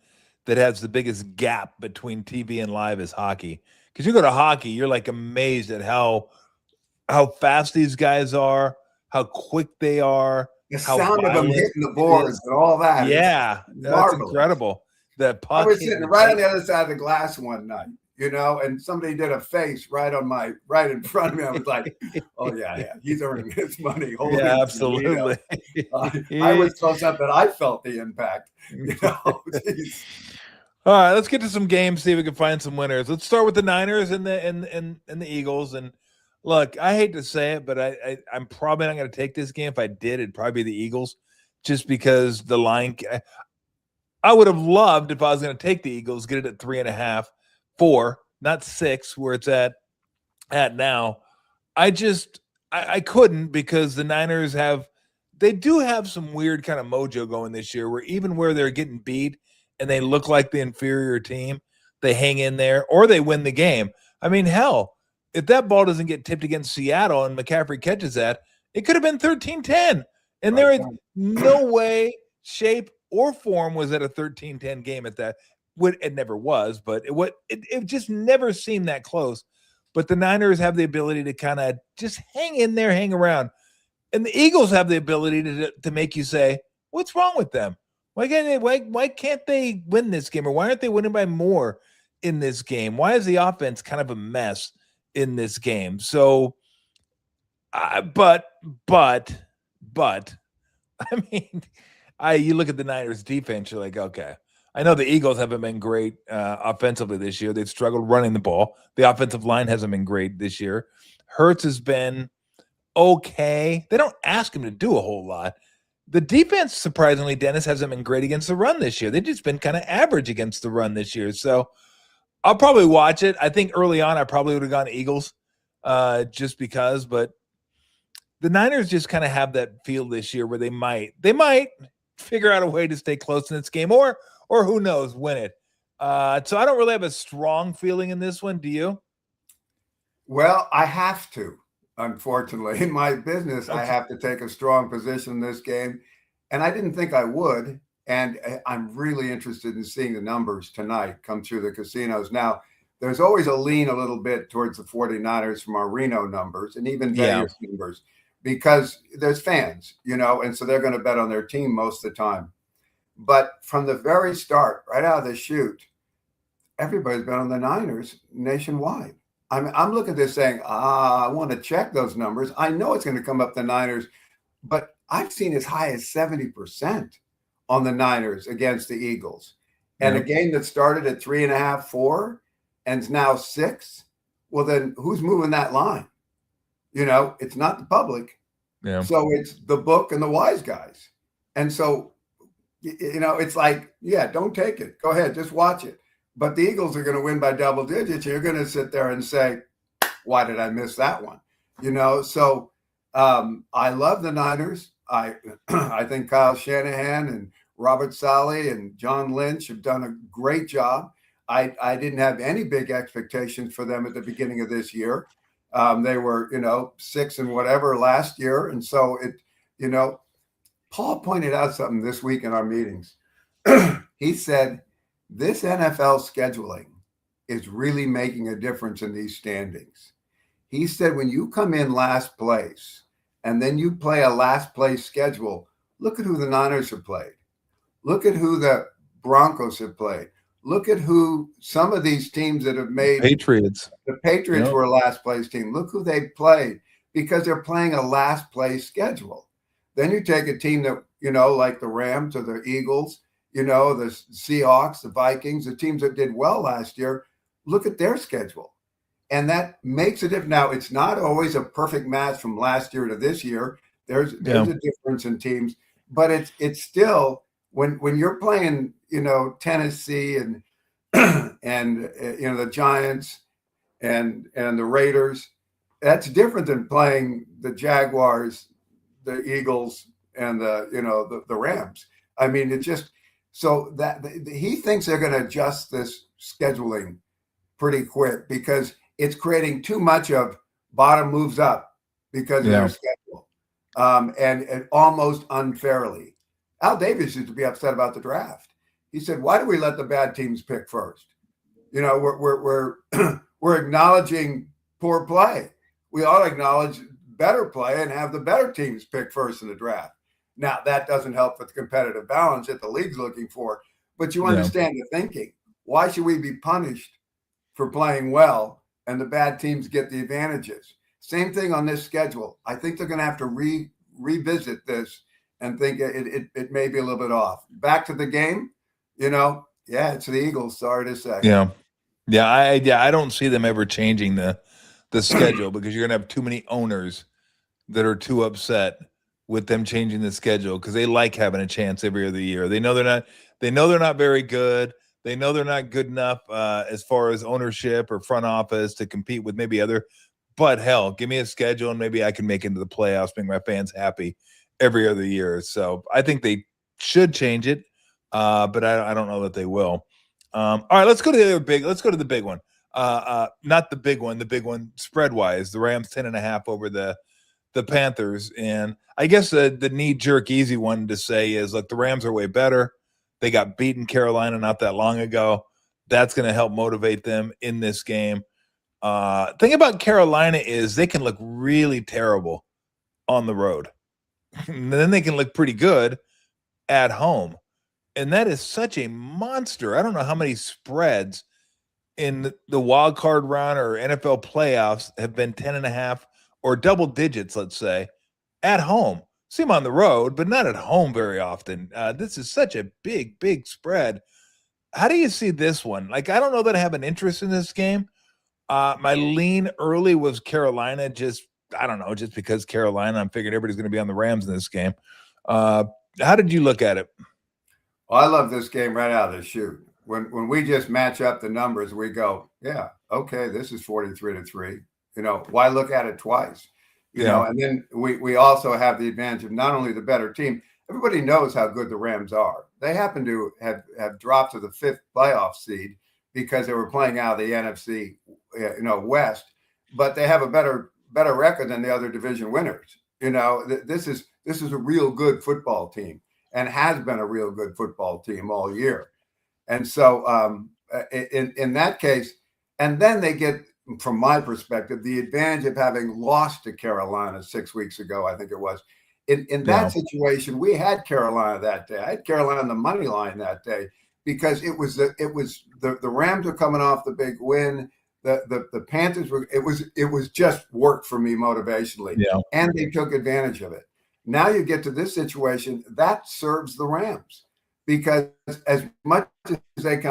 that has the biggest gap between TV and live is hockey. Because you go to hockey, you're like amazed at how fast these guys are, how quick they are, the sound of them hitting the boards and all that. Yeah, that's incredible. That puck. I was sitting right on the other side of the glass one night, and somebody did a face right in front of me. I was like, "Oh yeah, he's earning his money." Holy absolutely. I was close up that I felt the impact. All right, let's get to some games. See if we can find some winners. Let's start with the Niners and the Eagles. And look, I hate to say it, but I'm probably not going to take this game. If I did, it'd probably be the Eagles, just because the line. I would have loved if I was going to take the Eagles, get it at 3.5, 4, not 6, where it's at now. I couldn't, because the Niners do have some weird kind of mojo going this year, where even where they're getting beat and they look like the inferior team, they hang in there or they win the game. I mean, hell, if that ball doesn't get tipped against Seattle and McCaffrey catches that, it could have been 13-10. And there is no way, shape, or form was at a 13-10 game at that. It never was, but it just never seemed that close. But the Niners have the ability to kind of just hang in there, hang around. And the Eagles have the ability to make you say, what's wrong with them? Why can't they win this game? Or why aren't they winning by more in this game? Why is the offense kind of a mess in this game? So, but, I mean, you look at the Niners defense, you're like, okay, I know the Eagles haven't been great offensively this year. They've struggled running the ball. The offensive line hasn't been great this year. Hurts has been okay. They don't ask him to do a whole lot. The defense, surprisingly, Dennis, hasn't been great against the run this year. They've just been kind of average against the run this year. So I'll probably watch it. I think early on I probably would have gone Eagles. just because. But the Niners just kind of have that feel this year where they might figure out a way to stay close in this game, or who knows, win it. So I don't really have a strong feeling in this one. Do you? Well, I have to. Unfortunately, in my business, I have to take a strong position in this game, and I didn't think I would. And I'm really interested in seeing the numbers tonight come through the casinos. Now, there's always a lean a little bit towards the 49ers from our Reno numbers and even Vegas numbers, because there's fans, and so they're going to bet on their team most of the time. But from the very start, right out of the chute, everybody's bet on the Niners nationwide. I'm looking at this saying, I want to check those numbers. I know it's going to come up the Niners, but I've seen as high as 70% on the Niners against the Eagles. And a game that started at 3.5, 4, and is now 6. Well, then who's moving that line? It's not the public. Yeah. So it's the book and the wise guys. And so, it's like, don't take it. Go ahead, just watch it. But the Eagles are going to win by double digits. You're going to sit there and say, why did I miss that one? So I love the Niners. I think Kyle Shanahan and Robert Saleh and John Lynch have done a great job. I didn't have any big expectations for them at the beginning of this year. They were, 6 and whatever last year. And so Paul pointed out something this week in our meetings. He said, this NFL scheduling is really making a difference in these standings. He said, when you come in last place and then you play a last place schedule, look at who the Niners have played. Look at who the Broncos have played. Look at who some of these teams that have made Patriots. The Patriots were a last place team. Look who they played, because they're playing a last place schedule. Then you take a team that, like the Rams or the Eagles, the Seahawks, the Vikings, the teams that did well last year, look at their schedule. And that makes a difference. Now, it's not always a perfect match from last year to this year. There's a difference in teams, but it's still when you're playing, Tennessee and the Giants and the Raiders, that's different than playing the Jaguars, the Eagles, and the Rams. I mean, it just so that he thinks they're going to adjust this scheduling pretty quick, because it's creating too much of bottom moves up because of their schedule, and almost unfairly. Al Davis used to be upset about the draft. He said, "Why do we let the bad teams pick first? We're acknowledging poor play. We ought to acknowledge better play and have the better teams pick first in the draft." Now, that doesn't help with the competitive balance that the league's looking for, but you understand the thinking. Why should we be punished for playing well and the bad teams get the advantages? Same thing on this schedule. I think they're going to have to revisit this and think it may be a little bit off. Back to the game, it's the Eagles. Sorry to say. I don't see them ever changing the schedule, because you're going to have too many owners that are too upset with them changing the schedule, because they like having a chance every other year. They know they're not very good. They know they're not good enough as far as ownership or front office to compete with maybe other. But hell, give me a schedule and maybe I can make it into the playoffs, make my fans happy every other year. So I think they should change it, but I don't know that they will. All right, let's go to the big one. Not the big one. The big one spread wise, the Rams 10.5 over the Panthers. And I guess the knee-jerk easy one to say is, look, the Rams are way better. They got beaten Carolina not that long ago. That's going to help motivate them in this game. Thing about Carolina is they can look really terrible on the road. And then they can look pretty good at home. And that is such a monster. I don't know how many spreads in the wild card round or NFL playoffs have been 10.5 or double digits, let's say, at home. See them on the road, but not at home very often. This is such a big, big spread. How do you see this one? Like, I don't know that I have an interest in this game. My lean early was Carolina, just because Carolina. I'm figuring everybody's going to be on the Rams in this game. How did you look at it? Well, I love this game right out of the chute. When we just match up the numbers, we go, yeah, okay, this is 43-3. Why look at it twice? And then we also have the advantage of not only the better team. Everybody knows how good the Rams are. They happen to have dropped to the 5th playoff seed because they were playing out of the NFC, West, but they have a better record than the other division winners. This is a real good football team and has been a real good football team all year. And so in that case, and then they get, from my perspective, the advantage of having lost to Carolina 6 weeks ago, I think it was. In that situation, we had Carolina that day. I had Carolina on the money line that day because it was the Rams were coming off the big win. The Panthers were. It was just work for me motivationally, and they took advantage of it. Now you get to this situation that serves the Rams because as much as they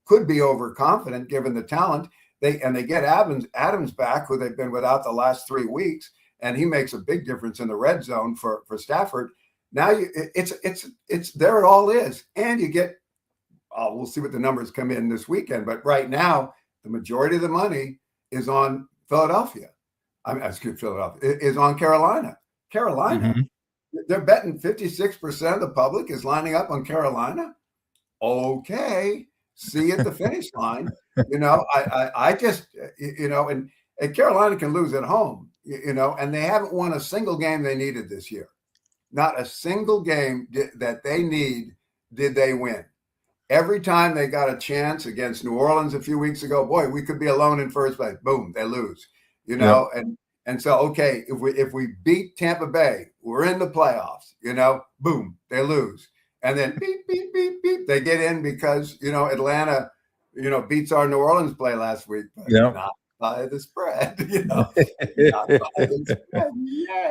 could be overconfident given the talent, they get Adams back, who they've been without the last 3 weeks. And he makes a big difference in the red zone for Stafford. Now it's there. It all is, and you get. We'll see what the numbers come in this weekend, but right now the majority of the money is on Philadelphia. Philadelphia is on Carolina. Carolina, they're betting 56% of the public is lining up on Carolina. Okay, see at the finish line. I just and Carolina can lose at home. And they haven't won a single game they needed this year. Not a single game that they need did they win. Every time they got a chance against New Orleans a few weeks ago, boy, we could be alone in first place. Boom, they lose. And so okay, if we beat Tampa Bay, we're in the playoffs. Boom, they lose. And then beep, beep, beep, beep, they get in because Atlanta, beats our New Orleans play last week. Not by the spread, not by the spread.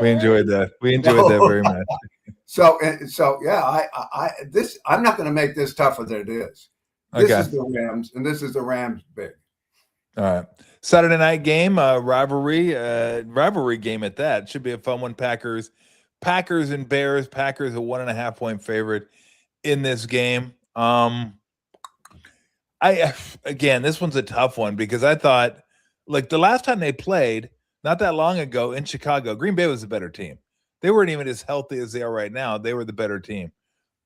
We enjoyed that. We enjoyed that very much. So yeah, I'm not going to make this tougher than it is. This is the Rams, and this is the Rams big. All right, Saturday night game, rivalry game at that. Should be a fun one. Packers and Bears. Packers a 1.5 point favorite in this game. This one's a tough one because I thought, like the last time they played, not that long ago in Chicago, Green Bay was a better team. They weren't even as healthy as they are right now. They were the better team.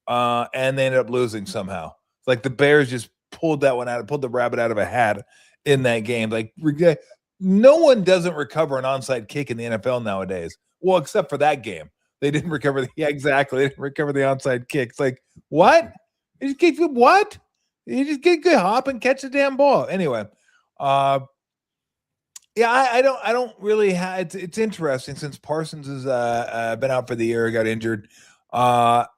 And they ended up losing somehow. It's like the Bears just pulled the rabbit out of a hat in that game. Like no one doesn't recover an onside kick in the NFL nowadays. Well, except for that game. They didn't recover They didn't recover the onside kick. It's like, what? You just get what? You just get good hop and catch the damn ball. Anyway, I don't really have. It's interesting since Parsons has been out for the year, got injured. For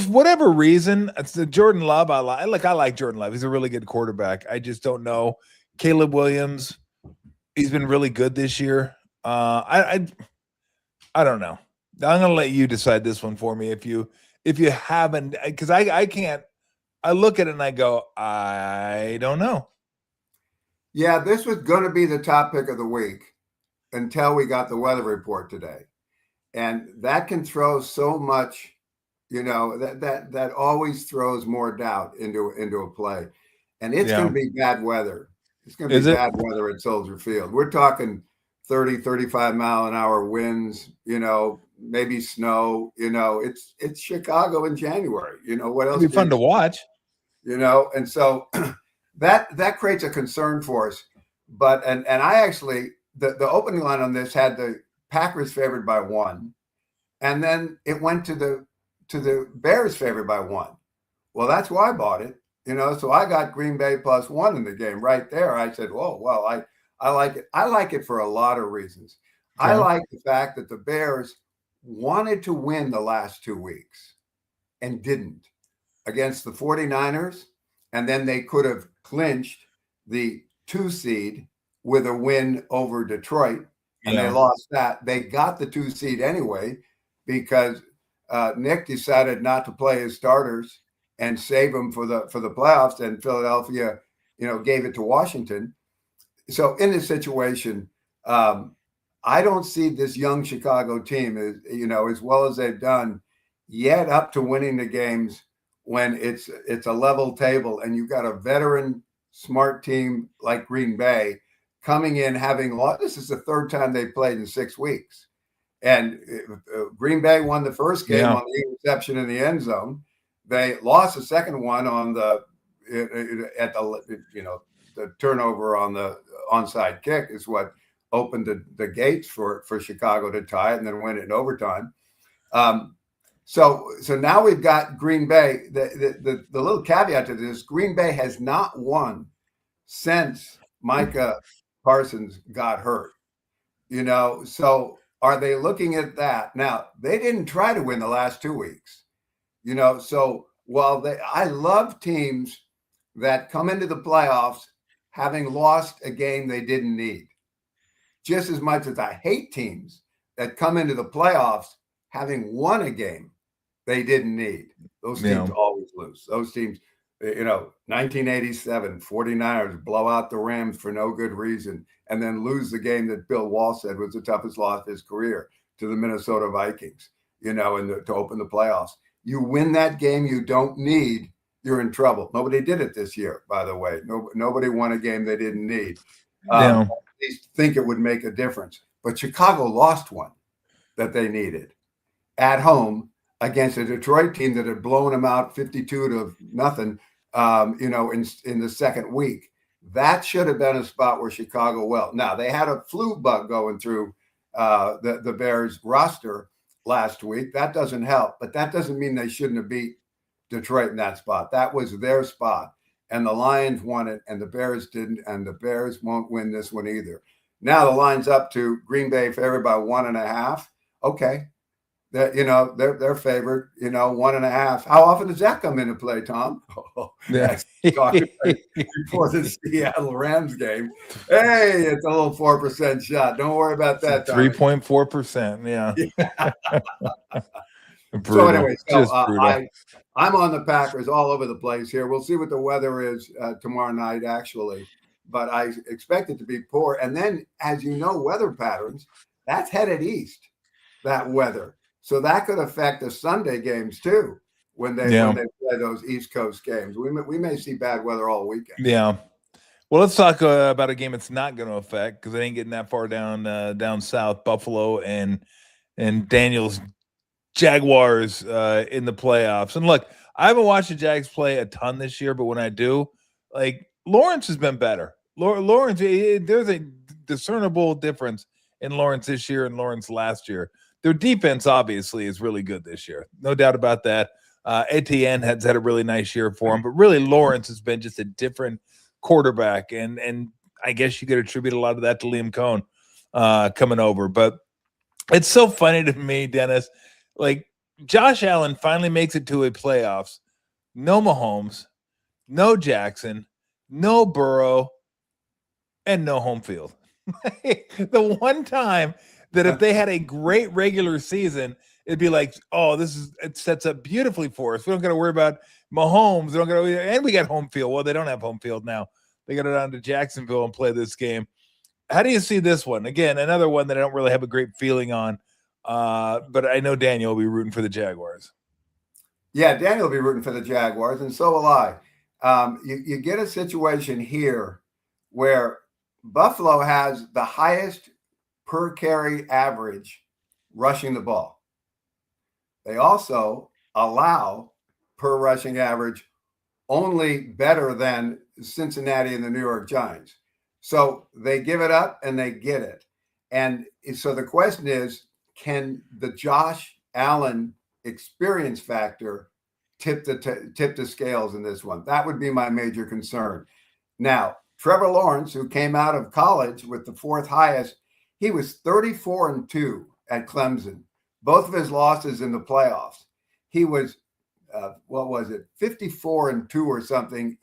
whatever reason, it's the Jordan Love. I like Jordan Love. He's a really good quarterback. I just don't know. Caleb Williams, he's been really good this year. I don't know. I'm gonna let you decide this one for me if you haven't, because I can't. I look at it and I go, I don't know. Yeah, this was going to be the top pick of the week until we got the weather report today. And that can throw so much, that always throws more doubt into a play. And it's going to be bad weather. It's going to be bad weather at Soldier Field. We're talking 30, 35 mile an hour winds, maybe snow, it's Chicago in January. What else? It'll be fun to watch. And so that creates a concern for us. But and I actually the opening line on this had the Packers favored by 1, and then it went to the Bears favored by 1. Well, that's why I bought it. So I got Green Bay +1 in the game right there. I said, whoa, well, I like it. I like it for a lot of reasons. Okay. I like the fact that the Bears wanted to win the last 2 weeks and didn't against the 49ers. And then they could have clinched the 2 seed with a win over Detroit. And they lost that. They got the 2 seed anyway, because Nick decided not to play his starters and save them for the playoffs. And Philadelphia, gave it to Washington. So in this situation, I don't see this young Chicago team as well as they've done yet up to winning the games when it's a level table and you've got a veteran smart team like Green Bay coming in having lost. This is the third time they played in 6 weeks. And Green Bay won the first game on the interception in the end zone. They lost the second one on the turnover on the onside kick is what opened the gates for Chicago to tie it and then win it in overtime. So now we've got Green Bay. The little caveat to this: Green Bay has not won since Micah Parsons got hurt. So are they looking at that? Now, they didn't try to win the last 2 weeks. So while I love teams that come into the playoffs having lost a game they didn't need, just as much as I hate teams that come into the playoffs having won a game they didn't need. Those teams always lose. Those teams, 1987, 49ers blow out the Rams for no good reason and then lose the game that Bill Wall said was the toughest loss of his career to the Minnesota Vikings, to open the playoffs. You win that game you don't need, you're in trouble. Nobody did it this year, by the way. Nobody won a game they didn't need. At least think it would make a difference. But Chicago lost one that they needed at home against a Detroit team that had blown them out 52-0, in the second week. That should have been a spot where Chicago Now, they had a flu bug going through the Bears roster last week. That doesn't help, but that doesn't mean they shouldn't have beat Detroit in that spot. That was their spot, and the Lions won it, and the Bears didn't, and the Bears won't win this one either. Now the line's up to Green Bay favored by 1.5. Okay. That they're favored, 1.5. How often does that come into play, Tom? Before the Seattle Rams game. Hey, it's a little 4% shot. Don't worry about that. 3.4%. Yeah. So anyway, I'm on the Packers all over the place here. We'll see what the weather is tomorrow night, actually, but I expect it to be poor. And then, as you know, weather patterns, that's headed east. That weather. So that could affect the Sunday games too when they play those East Coast games. We may see bad weather all weekend. Yeah. Well, let's talk about a game it's not going to affect because it ain't getting that far down south. Buffalo and Daniel's Jaguars in the playoffs. And look, I haven't watched the Jags play a ton this year, but when I do, Lawrence has been better. Lawrence, there's a discernible difference in Lawrence this year and Lawrence last year. Their defense, obviously, is really good this year. No doubt about that. Etienne has had a really nice year for him, but really Lawrence has been just a different quarterback, and I guess you could attribute a lot of that to Liam Cohn coming over. But it's so funny to me, Dennis. Josh Allen finally makes it to a playoffs. No Mahomes, no Jackson, no Burrow, and no home field. The one time that if they had a great regular season, it'd be like, oh, it sets up beautifully for us. We don't got to worry about Mahomes. And we got home field. Well, they don't have home field now. They got to go down to Jacksonville and play this game. How do you see this one? Again, another one that I don't really have a great feeling on. But I know Daniel will be rooting for the Jaguars. Yeah, Daniel will be rooting for the Jaguars, and so will I. You get a situation here where Buffalo has the highest per carry average rushing the ball. They also allow per rushing average only better than Cincinnati and the New York Giants. So they give it up and they get it. And so the question is, can the Josh Allen experience factor tip the scales in this one? That would be my major concern. Now, Trevor Lawrence, who came out of college with the fourth highest, he was 34-2 at Clemson. Both of his losses in the playoffs. He was, 54-2 or something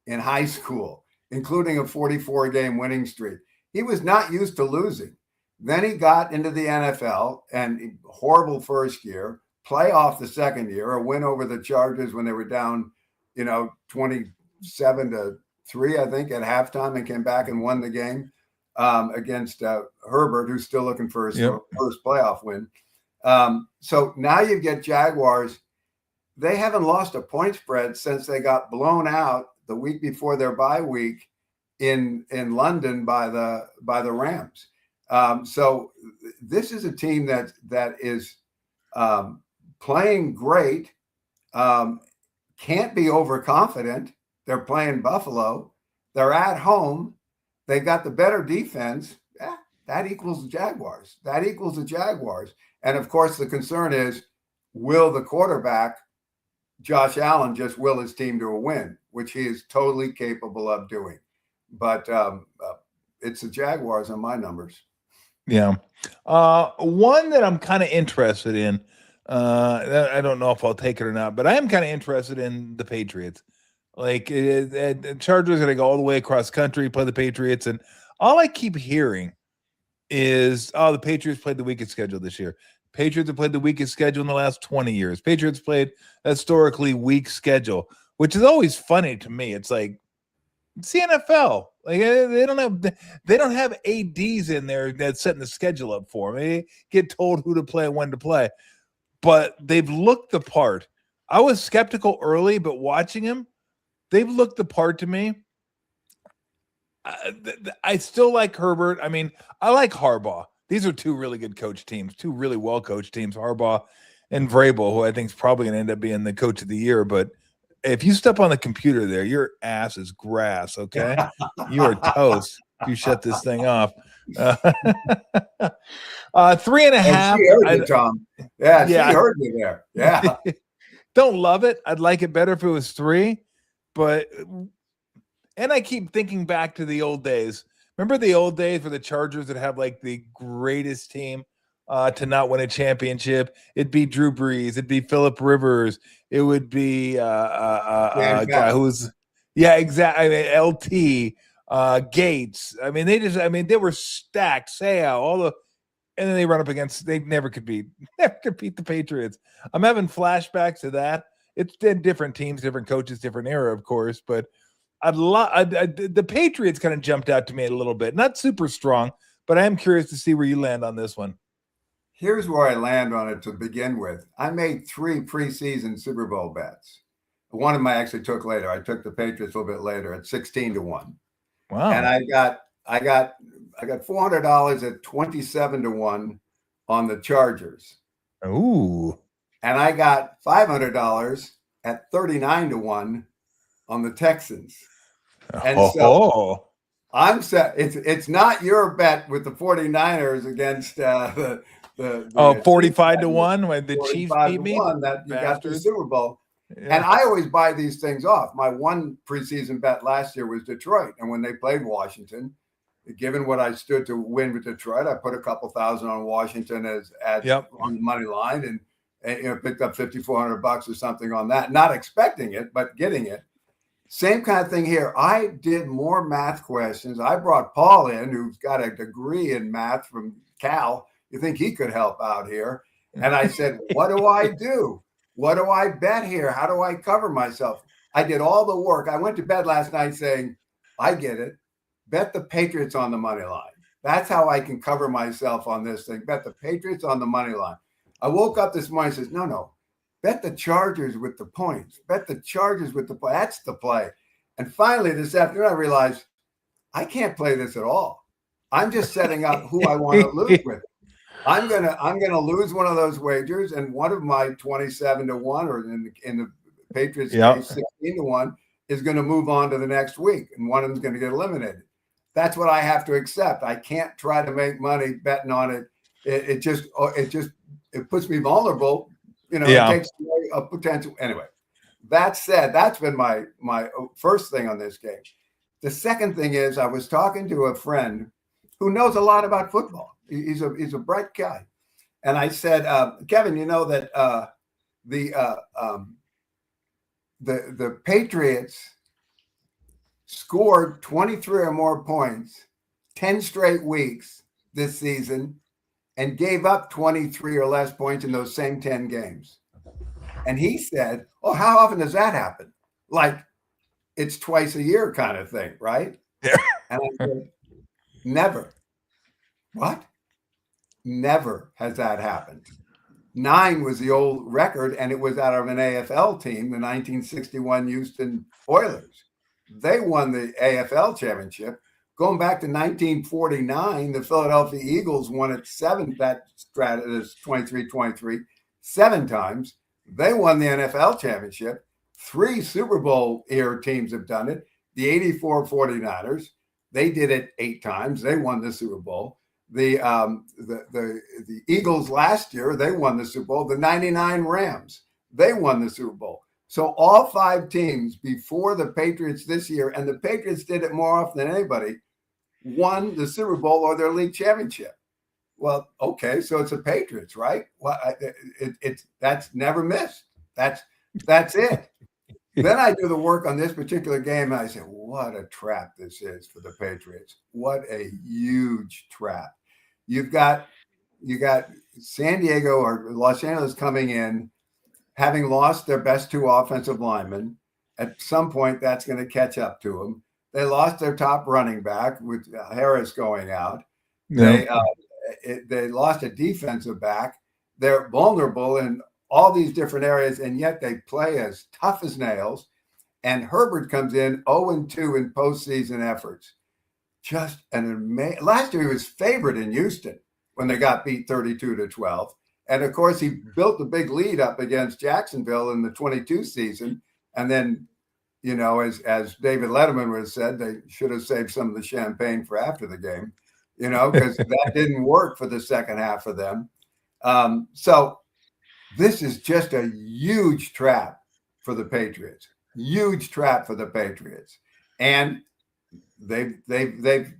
in high school, including a 44-game winning streak. He was not used to losing. Then he got into the NFL and horrible first year, playoff the second year, a win over the Chargers when they were down, 27-3, I think, at halftime, and came back and won the game against Herbert, who's still looking for his first playoff win. So now you get Jaguars. They haven't lost a point spread since they got blown out the week before their bye week in London by the Rams. So this is a team that is playing great. Can't be overconfident. They're playing Buffalo. They're at home. They got the better defense. Yeah, that equals the Jaguars. That equals the Jaguars. And of course, the concern is, will the quarterback, Josh Allen, just will his team to a win, which he is totally capable of doing. But it's the Jaguars on my numbers. Yeah. One that I'm kind of interested in, I don't know if I'll take it or not, but I am kind of interested in the Patriots. Like, the Chargers are going to go all the way across country, play the Patriots, and all I keep hearing is, oh, the Patriots played the weakest schedule this year. Patriots have played the weakest schedule in the last 20 years. Patriots played a historically weak schedule, which is always funny to me. It's like, it's the NFL. Like, they don't have ADs in there that's setting the schedule up for them. They get told who to play and when to play, but they've looked the part. I was skeptical early, but watching him, they've looked the part to me. I still like Herbert. I mean, I like Harbaugh. These are two really good coach teams, two really well-coached teams, Harbaugh and Vrabel, who I think is probably going to end up being the coach of the year. But if you step on the computer there, your ass is grass, okay? You are toast if you shut this thing off. 3.5. She heard you, Tom. Yeah, she heard you there. Yeah. Don't love it. I'd like it better if it was 3. But and I keep thinking back to the old days. Remember the old days for the Chargers that have like the greatest team to not win a championship? It'd be Drew Brees. It'd be Phillip Rivers. It would be a guy who's, exactly. I mean, LT, Gates. I mean, they were stacked. Sayal, and then they run up against. They never could beat the Patriots. I'm having flashbacks to that. It's different teams, different coaches, different era, of course, but. The Patriots kind of jumped out to me a little bit. Not super strong, but I am curious to see where you land on this one. Here's where I land on it to begin with. I made 3 preseason Super Bowl bets. One of them I actually took later. I took the Patriots a little bit later at 16-1. Wow. And I got $400 at 27-1 on the Chargers. Ooh. And I got $500 at 39-1 on the Texans. And so I'm set. It's not your bet with the 49ers against the 45-1 when the Chiefs beat me. That you got the Super Bowl. Yeah. And I always buy these things off. My one preseason bet last year was Detroit. And when they played Washington, given what I stood to win with Detroit, I put a couple thousand on Washington as on the money line and picked up $5,400 or something on that, not expecting it, but getting it. Same kind of thing here. I did more math questions. I brought Paul in, who's got a degree in math from Cal. You think he could help out here? And I said, what do I do? What do I bet here? How do I cover myself? I did all the work. I went to bed last night saying, I get it. Bet the Patriots on the money line. That's how I can cover myself on this thing. Bet the Patriots on the money line. I woke up this morning and says, no. Bet the Chargers with the points. Bet the Chargers with the play. That's the play. And finally, this afternoon, I realized I can't play this at all. I'm just setting up who I want to lose with. I'm gonna lose one of those wagers, and one of my 27-1, or in the Patriots case, 16-1, is going to move on to the next week, and one of them's going to get eliminated. That's what I have to accept. I can't try to make money betting on it. It puts me vulnerable. It takes away a potential. Anyway, that said, that's been my first thing on this game. The second thing is I was talking to a friend who knows a lot about football. He's a bright guy. And I said, Kevin, you know that the Patriots scored 23 or more points 10 straight weeks this season and gave up 23 or less points in those same 10 games. And he said, oh, how often does that happen? Like it's twice a year kind of thing, right? Yeah. And I said, never. What? Never has that happened. 9 was the old record, and it was out of an AFL team, the 1961 Houston Oilers. They won the AFL championship. Going back to 1949, the Philadelphia Eagles won it that 23-23, 7 times. They won the NFL championship. 3 Super Bowl era teams have done it. The 84 49ers, they did it 8 times. They won the Super Bowl. The Eagles last year, they won the Super Bowl. The 99 Rams, they won the Super Bowl. So all 5 teams before the Patriots this year, and the Patriots did it more often than anybody, won the Super Bowl or their league championship. Well, okay, so it's the Patriots, right? Well, that's never missed. That's it. Then I do the work on this particular game, and I say, what a trap this is for the Patriots. What a huge trap. You got San Diego or Los Angeles coming in, having lost their best 2 offensive linemen. At some point, that's going to catch up to them. They lost their top running back with Harris going out. Yeah. They lost a defensive back. They're vulnerable in all these different areas, and yet they play as tough as nails. And Herbert comes in 0-2 in postseason efforts. Just an amazing. Last year he was favored in Houston when they got beat 32-12. And of course, he built the big lead up against Jacksonville in the 22 season. And then, as David Letterman would have said, they should have saved some of the champagne for after the game, because that didn't work for the second half of them. So this is just a huge trap for the Patriots. Huge trap for the Patriots. And they've the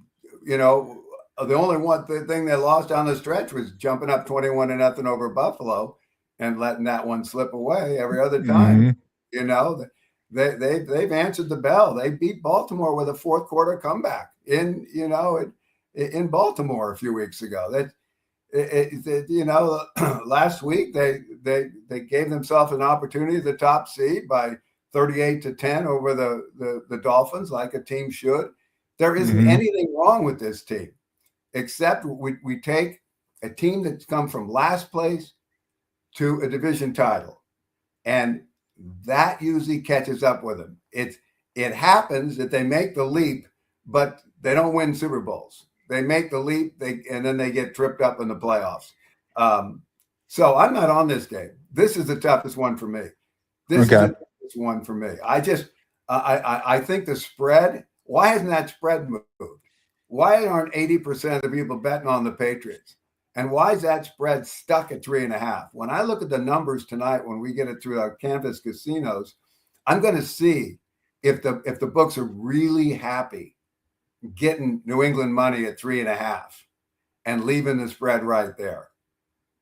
only thing they lost on the stretch was jumping up 21-0 over Buffalo and letting that one slip away every other time. Mm-hmm. They've answered the bell. They beat Baltimore with a 4th quarter comeback in Baltimore a few weeks ago. Last week they gave themselves an opportunity, the top seed, by 38-10 over the Dolphins, like a team should. There isn't anything wrong with this team, except we take a team that's come from last place to a division title, and that usually catches up with them. It happens that they make the leap, but they don't win Super Bowls. They make the leap, and then they get tripped up in the playoffs. So I'm not on this game. This is the toughest one for me. This is the toughest one for me. I think the spread. Why hasn't that spread moved? Why aren't 80% of the people betting on the Patriots? And why is that spread stuck at 3.5? When I look at the numbers tonight, when we get it through our Canvas casinos, I'm going to see if the books are really happy getting New England money at 3.5 and leaving the spread right there.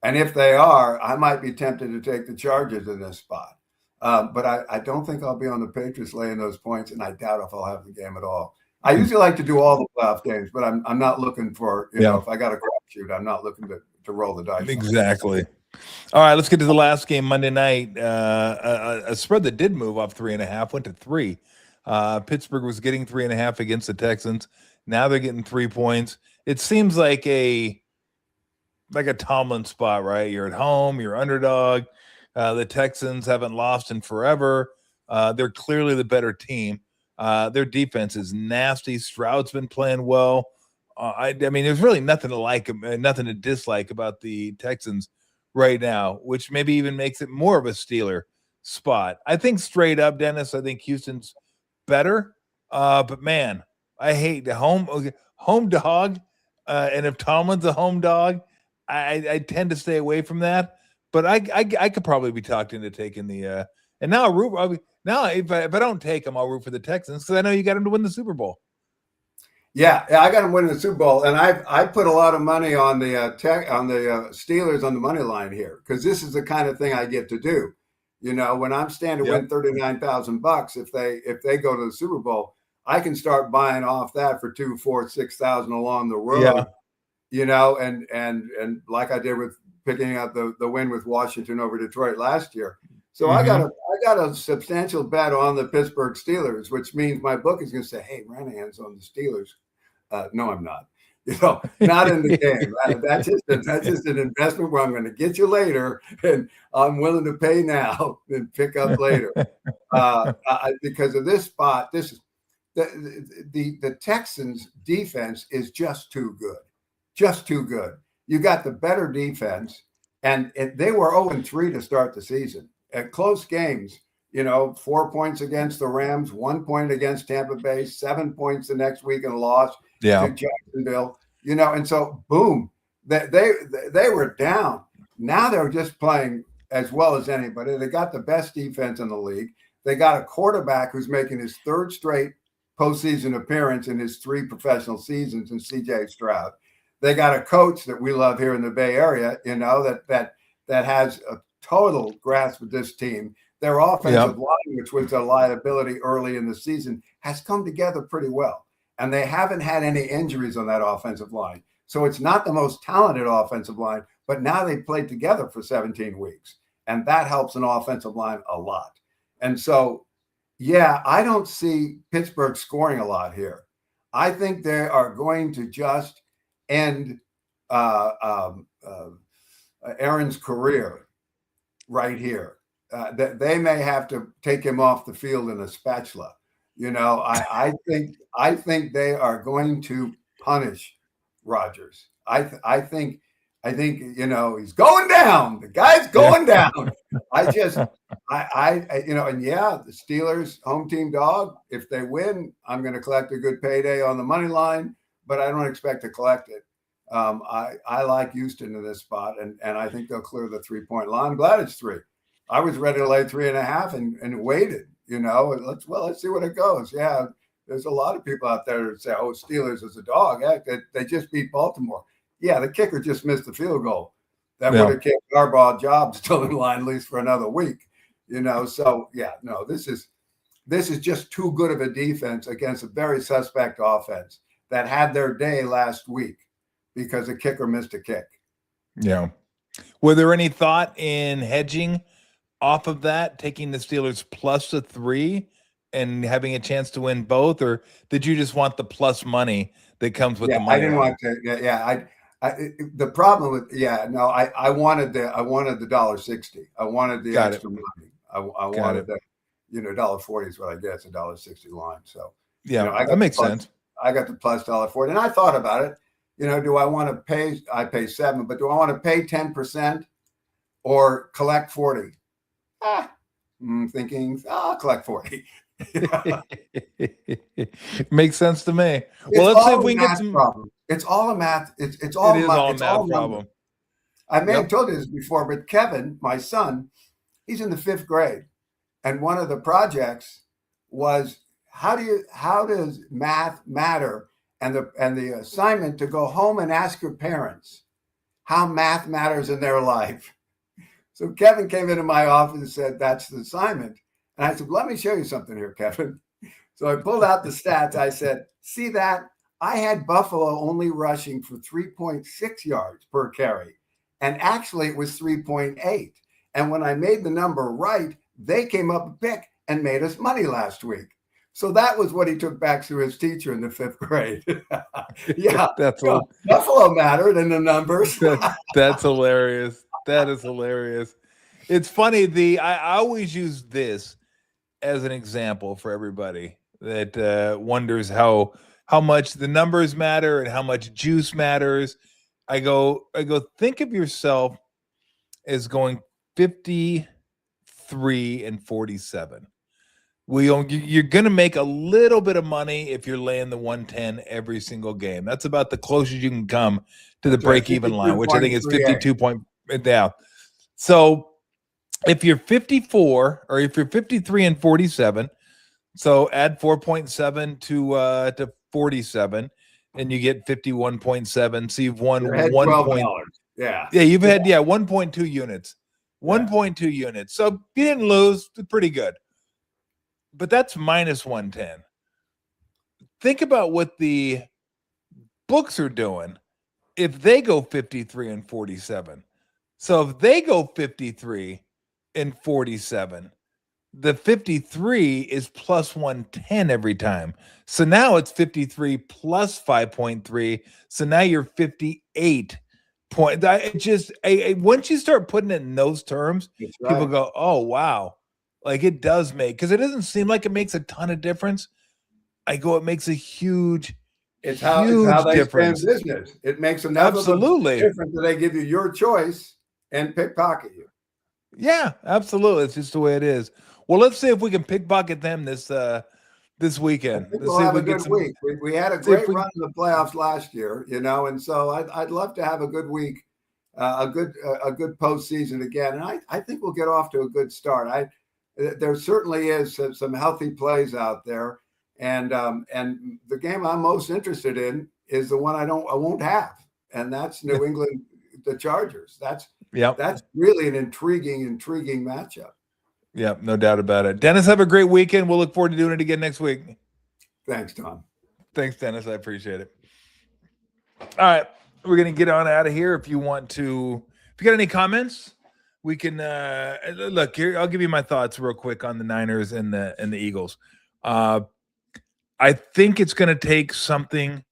And if they are, I might be tempted to take the Chargers in this spot. But I don't think I'll be on the Patriots laying those points, and I doubt if I'll have the game at all. I usually like to do all the playoff games, but I'm not looking for, if I got a crapshoot, I'm not looking to roll the dice. Exactly. All right, let's get to the last game Monday night. A spread that did move up 3.5 went to 3. Pittsburgh was getting 3.5 against the Texans. Now they're getting 3 points. It seems like a Tomlin spot, right? You're at home, you're underdog. The Texans haven't lost in forever. They're clearly the better team. Their defense is nasty. Stroud's been playing well. I mean, there's really nothing to dislike about the Texans right now, which maybe even makes it more of a Steeler spot. I think straight up, Dennis, I think Houston's better. But man, I hate the home dog. And if Tomlin's a home dog, I tend to stay away from that. But I could probably be talked into taking the and now if I don't take them, I'll root for the Texans because I know you got them to win the Super Bowl. Yeah, I got them winning the Super Bowl, and I put a lot of money on the Steelers on the money line here because this is the kind of thing I get to do. When I'm standing to win $39,000, if they go to the Super Bowl, I can start buying off that for $2,000, $4,000, $6,000 along the road. Yeah. And like I did with picking up the win with Washington over Detroit last year. So I got a substantial bet on the Pittsburgh Steelers, which means my book is going to say, "Hey, Ranahan's on the Steelers." No, I'm not. Not in the game. That's just an investment where I'm going to get you later, and I'm willing to pay now and pick up later. Because of this spot, the Texans defense is just too good. Just too good. You got the better defense, and they were 0-3 to start the season. At close games, 4 points against the Rams, 1 point against Tampa Bay, 7 points the next week in a loss to Jacksonville. And so boom, they were down. Now they're just playing as well as anybody. They got the best defense in the league. They got a quarterback who's making his third straight postseason appearance in his 3 professional seasons in C.J. Stroud. They got a coach that we love here in the Bay Area, that has a total grasp of this team. Their offensive line, which was a liability early in the season, has come together pretty well. And they haven't had any injuries on that offensive line. So it's not the most talented offensive line, but now they played together for 17 weeks. And that helps an offensive line a lot. And so, I don't see Pittsburgh scoring a lot here. I think they are going to just end Aaron's career right here. That they may have to take him off the field in a spatula. I think they are going to punish Rodgers. I think he's going down. The guy's going down. The Steelers home team dog. If they win, I'm going to collect a good payday on the money line, but I don't expect to collect it. I like Houston in this spot, and I think they'll clear the 3-point line. I'm glad it's 3. I was ready to lay 3.5 and waited. Let's see what it goes. Yeah, there's a lot of people out there that say, "Oh, Steelers is a dog." They just beat Baltimore. Yeah, the kicker just missed the field goal. That would have kept Harbaugh job still in line at least for another week. So this is just too good of a defense against a very suspect offense that had their day last week because the kicker missed a kick. Yeah. Were there any thought in hedging off of that, taking the Steelers plus a 3 and having a chance to win both, or did you just want the plus money that comes with the money? I didn't want to. The problem with I wanted the $1.60. I wanted the extra money. I wanted the $1.40 is what I get. It's $1.60 line. So that makes sense. I got the plus $1.40, and I thought about it. Do I want to pay? I pay 7, but do I want to pay 10% or collect 40? Thinking I'll collect 40. Makes sense to me. Well, let's see if we can get some problem. It's all a math. It's all a math problem. I may have told you this before, but Kevin, my son, he's in the 5th grade, and one of the projects was how does math matter, and the assignment to go home and ask your parents how math matters in their life. So Kevin came into my office and said, "That's the assignment." And I said, "Let me show you something here, Kevin." So I pulled out the stats. I said, "See that? I had Buffalo only rushing for 3.6 yards per carry. And actually it was 3.8. And when I made the number right, they came up a pick and made us money last week." So that was what he took back to his teacher in the 5th grade. Buffalo mattered in the numbers. That's hilarious. That is hilarious. It's funny. I always use this as an example for everybody that wonders how much the numbers matter and how much juice matters. I go, think of yourself as going 53-47. You're going to make a little bit of money if you're laying the 110 every single game. That's about the closest you can come to the break-even line, which I think is 52 point down. So if you're 54 or if you're 53-47, so add 4.7 to 47, and you get 51.7. So you've won $1. You've had 1.2 units. 1.2 units. So you didn't lose. Pretty good. But that's minus 110. Think about what the books are doing if they go 53-47. So if they go 53-47, the 53 is plus 110 every time. So now it's 53 plus 5.3. So now you're 58 point. Once you start putting it in those terms, people go, "Oh, wow." Like it does make, because it doesn't seem like it makes a ton of difference, it makes a huge, it's how they difference. stay in business. It makes enough Absolutely of a difference that they give you your choice and pickpocket you. Yeah, absolutely. It's just the way it is. Well, let's see if we can pickpocket them this weekend. I think Let's we'll see if have we a get good some. week. We had a See if great we. run in the playoffs last year, and so I'd love to have a good week, a good postseason again. And I think we'll get off to a good start. There certainly is some healthy plays out there, and the game I'm most interested in is the one I won't have, and that's New England, the Chargers. That's really an intriguing matchup. Yeah, no doubt about it. Dennis, have a great weekend. We'll look forward to doing it again next week. Thanks, Tom. Thanks, Dennis. I appreciate it. All right, we're gonna get on out of here. If you got any comments, we can look here. I'll give you my thoughts real quick on the Niners and the Eagles. I think it's gonna take something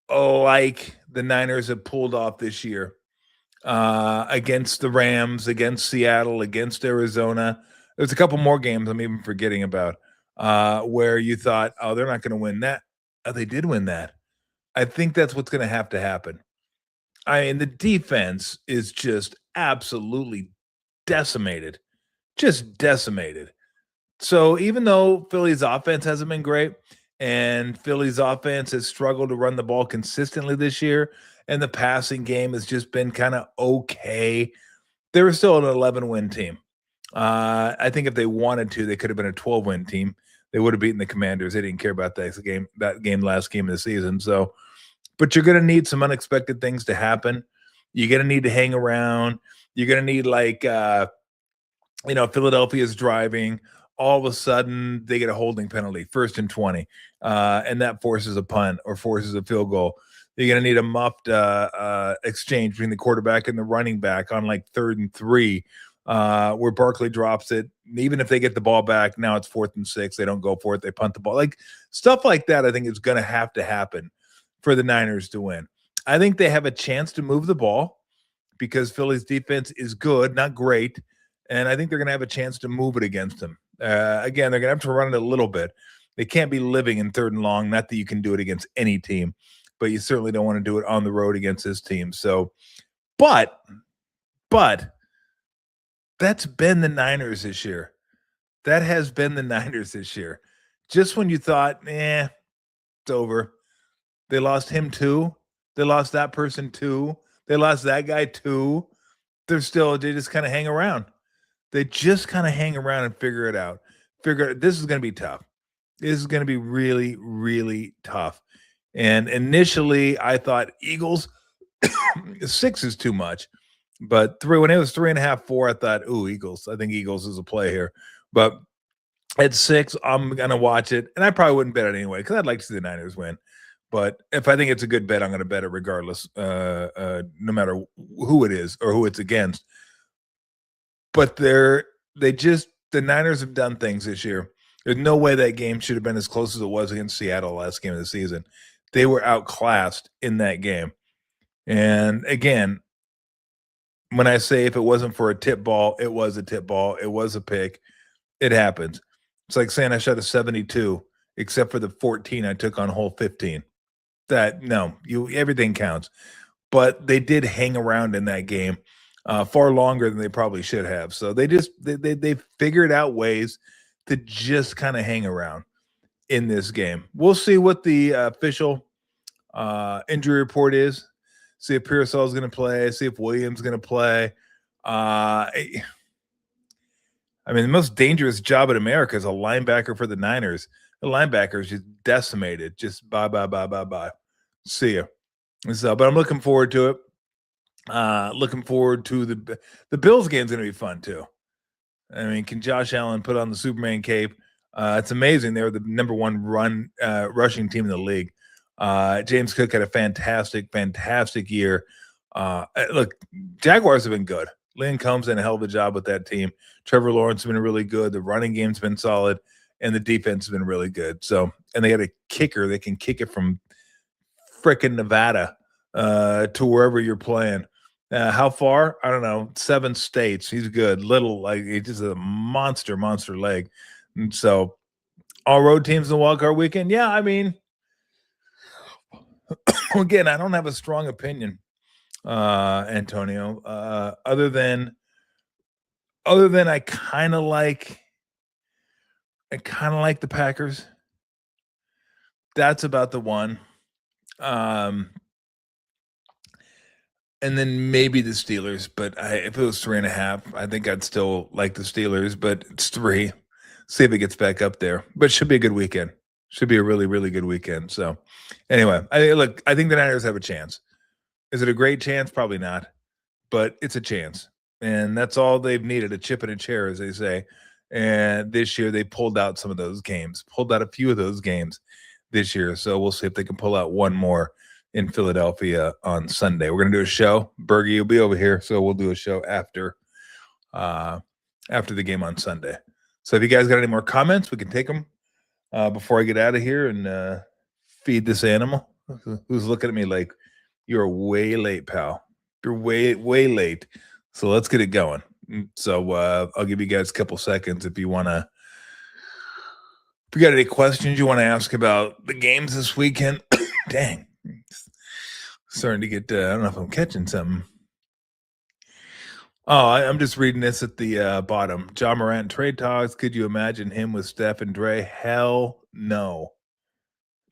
like the Niners have pulled off this year against the Rams, against Seattle, against Arizona. There's a couple more games I'm even forgetting about where you thought, oh, they're not going to win that. Oh, they did win that. I think that's what's going to have to happen. I mean, the defense is just absolutely decimated, just decimated. So even though Philly's offense hasn't been great and Philly's offense has struggled to run the ball consistently this year, and the passing game has just been kind of okay, they were still an 11-win team. I think if they wanted to, they could have been a 12-win team. They would have beaten the Commanders. They didn't care about that game, last game of the season. So, but you're going to need some unexpected things to happen. You're going to need to hang around. You're going to need Philadelphia's driving. All of a sudden, they get a holding penalty, 1st and 20, and that forces a punt or forces a field goal. You're going to need a muffed exchange between the quarterback and the running back on 3rd and 3, where Barkley drops it. Even if they get the ball back, now it's 4th and 6. They don't go for it. They punt the ball. Stuff like that, I think is going to have to happen for the Niners to win. I think they have a chance to move the ball because Philly's defense is good, not great, and I think they're going to have a chance to move it against them. Again, they're going to have to run it a little bit. They can't be living in 3rd and long. Not that you can do it against any team, but you certainly don't want to do it on the road against this team. So, but that's been the Niners this year. That has been the Niners this year. Just when you thought, it's over. They lost him too. They lost that person too. They lost that guy too. They just kind of hang around. They just kind of hang around and figure it out. This is going to be tough. This is going to be really, really tough. And initially, I thought Eagles 6 is too much, but when it was 3.5, 4, I thought, ooh, Eagles. I think Eagles is a play here. But at 6, I'm gonna watch it, and I probably wouldn't bet it anyway because I'd like to see the Niners win. But if I think it's a good bet, I'm going to bet it regardless, no matter who it is or who it's against. But the Niners have done things this year. There's no way that game should have been as close as it was against Seattle last game of the season. They were outclassed in that game. And again, when I say if it wasn't for a tip ball, it was a tip ball. It was a pick. It happens. It's like saying I shot a 72, except for the 14 I took on hole 15. Everything counts. But they did hang around in that game far longer than they probably should have. So they figured out ways to just kind of hang around in this game. We'll see what the official injury report is. See if Pearsall is going to play. See if Williams is going to play. I mean, the most dangerous job in America is a linebacker for the Niners. The linebacker is just decimated. Just bye. See ya. So, but I'm looking forward to it. Looking forward to the Bills game is going to be fun too. I mean, can Josh Allen put on the Superman cape? It's amazing. They're the number 1 rushing team in the league. James Cook had a fantastic year. Look, Jaguars have been good. Lynn Combs did a hell of a job with that team. Trevor Lawrence has been really good. The running game's been solid, and the defense has been really good. So, and they got a kicker. They can kick it from frickin' Nevada to wherever you're playing. How far? I don't know. 7 states. He's good. He's just a monster leg. And so All road teams in the wild card weekend. Yeah, I mean, again, I don't have a strong opinion, Antonio. Other than I kind of like the Packers. That's about the one. And then maybe the Steelers, but if it was 3.5, I think I'd still like the Steelers, but it's 3. See if it gets back up there. But it should be a good weekend. Should be a really, really good weekend. So anyway, I think the Niners have a chance. Is it a great chance? Probably not, but it's a chance. And that's all they've needed, a chip in a chair, as they say. And this year they pulled out some of those games, pulled out a few of those games this year. So we'll see if they can pull out one more in Philadelphia on Sunday. We're going to do a show. Bergie will be over here, so we'll do a show after the game on Sunday. So if you guys got any more comments, we can take them before I get out of here and feed this animal who's looking at me like, you're way late, pal. You're way, way late. So let's get it going. So I'll give you guys a couple seconds if you want to. If you got any questions you want to ask about the games this weekend. Dang. Starting to get, I don't know if I'm catching something. Oh, I'm just reading this at the bottom. John Morant trade talks. Could you imagine him with Steph and Dre? Hell no.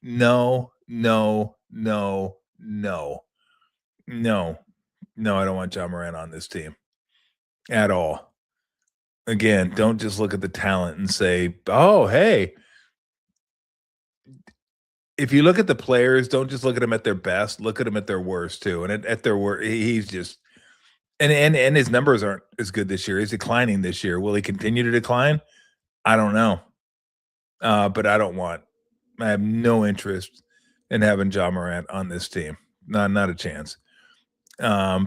No, no, no, no. No, I don't want John Morant on this team at all. Again, don't just look at the talent and say, oh, hey. If you look at the players, don't just look at them at their best. Look at them at their worst too. And at their worst, he's just and his numbers aren't as good this year. He's declining this year. Will he continue to decline? I don't know. But I have no interest in having John Morant on this team. Not a chance. That's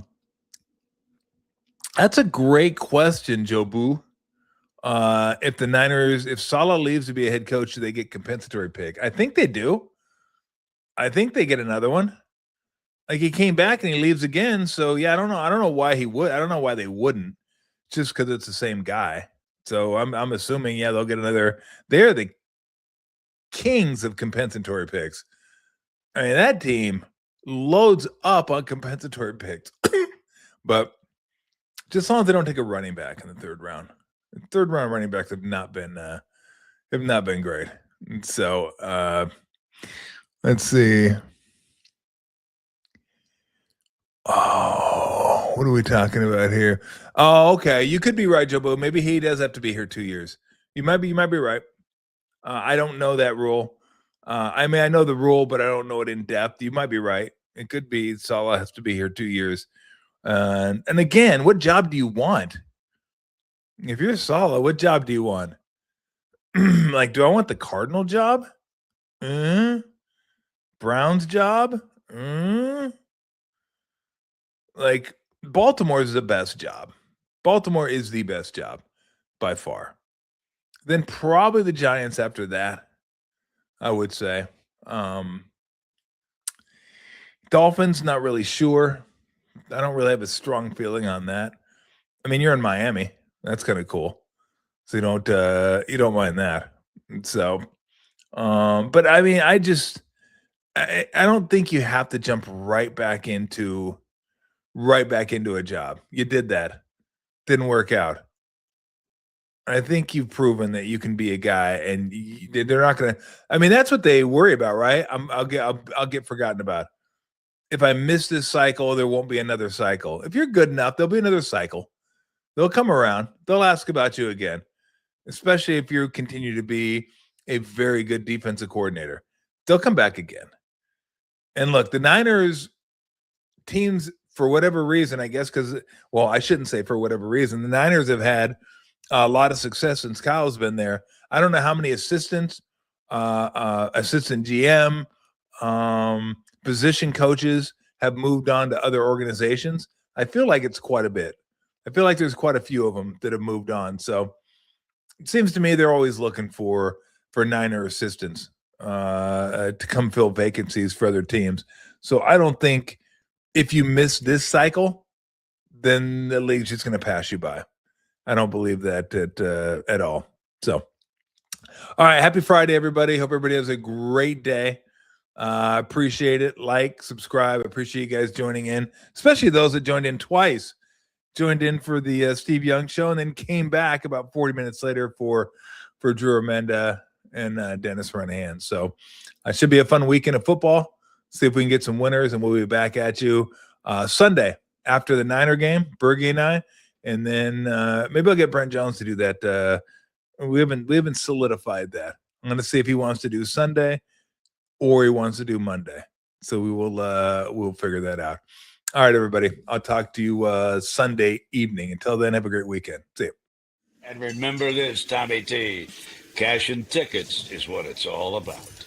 a great question, Joe Boo. If Saleh leaves to be a head coach, do they get compensatory pick? I think they do. I think they get another one. Like, he came back and he leaves again. So yeah, I don't know why he would. I don't know why they wouldn't. Just because it's the same guy. So I'm assuming, yeah, they'll get another. They're the kings of compensatory picks. I mean, that team loads up on compensatory picks. But just as long as they don't take a running back in the third round. The third round running backs have not been great. And so let's see. Oh, what are we talking about here? Oh, okay. You could be right, Joe, but maybe he does have to be here 2 years. You might be right. I don't know that rule. I mean, I know the rule, but I don't know it in depth. You might be right. It could be Saleh has to be here 2 years. And again, what job do you want? If you're Saleh, what job do you want? Like, do I want the Cardinal job? Browns job? Like, Baltimore is the best job. Baltimore is the best job by far. Then probably the Giants after that, I would say. Dolphins, not really sure. I don't really have a strong feeling on that. I mean, you're in Miami. That's kind of cool. So you don't mind that. So, but I mean, I don't think you have to jump right back into a job. You did that. Didn't work out. I think you've proven that you can be a guy, and they're not going to. I mean, that's what they worry about, right? I'll get forgotten about. If I miss this cycle, there won't be another cycle. If you're good enough, there'll be another cycle. They'll come around. They'll ask about you again, especially if you continue to be a very good defensive coordinator. They'll come back again. And look, the Niners teams, for whatever reason, I guess, I shouldn't say for whatever reason, the Niners have had a lot of success since Kyle's been there. I don't know how many assistants, assistant GM, position coaches have moved on to other organizations. I feel like it's quite a bit. I feel like there's quite a few of them that have moved on. So it seems to me they're always looking for Niner assistants to come fill vacancies for other teams. So I don't think if you miss this cycle, then the league's just going to pass you by. I don't believe that at all. So All right. Happy Friday, everybody. Hope everybody has a great day. Appreciate it. Like, subscribe. Appreciate you guys joining in, especially those that joined in twice. Joined in for the Steve Young show and then came back about 40 minutes later for Drew Remenda and Dennis Ranahan. So it should be a fun weekend of football. See if we can get some winners, and we'll be back at you Sunday after the Niner game, Bergie and I. And then maybe I'll get Brent Jones to do that. We haven't solidified that. I'm going to see if he wants to do Sunday or he wants to do Monday. So we'll figure that out. All right, everybody. I'll talk to you Sunday evening. Until then, have a great weekend. See you. And remember this, Tommy T. Cash and tickets is what it's all about.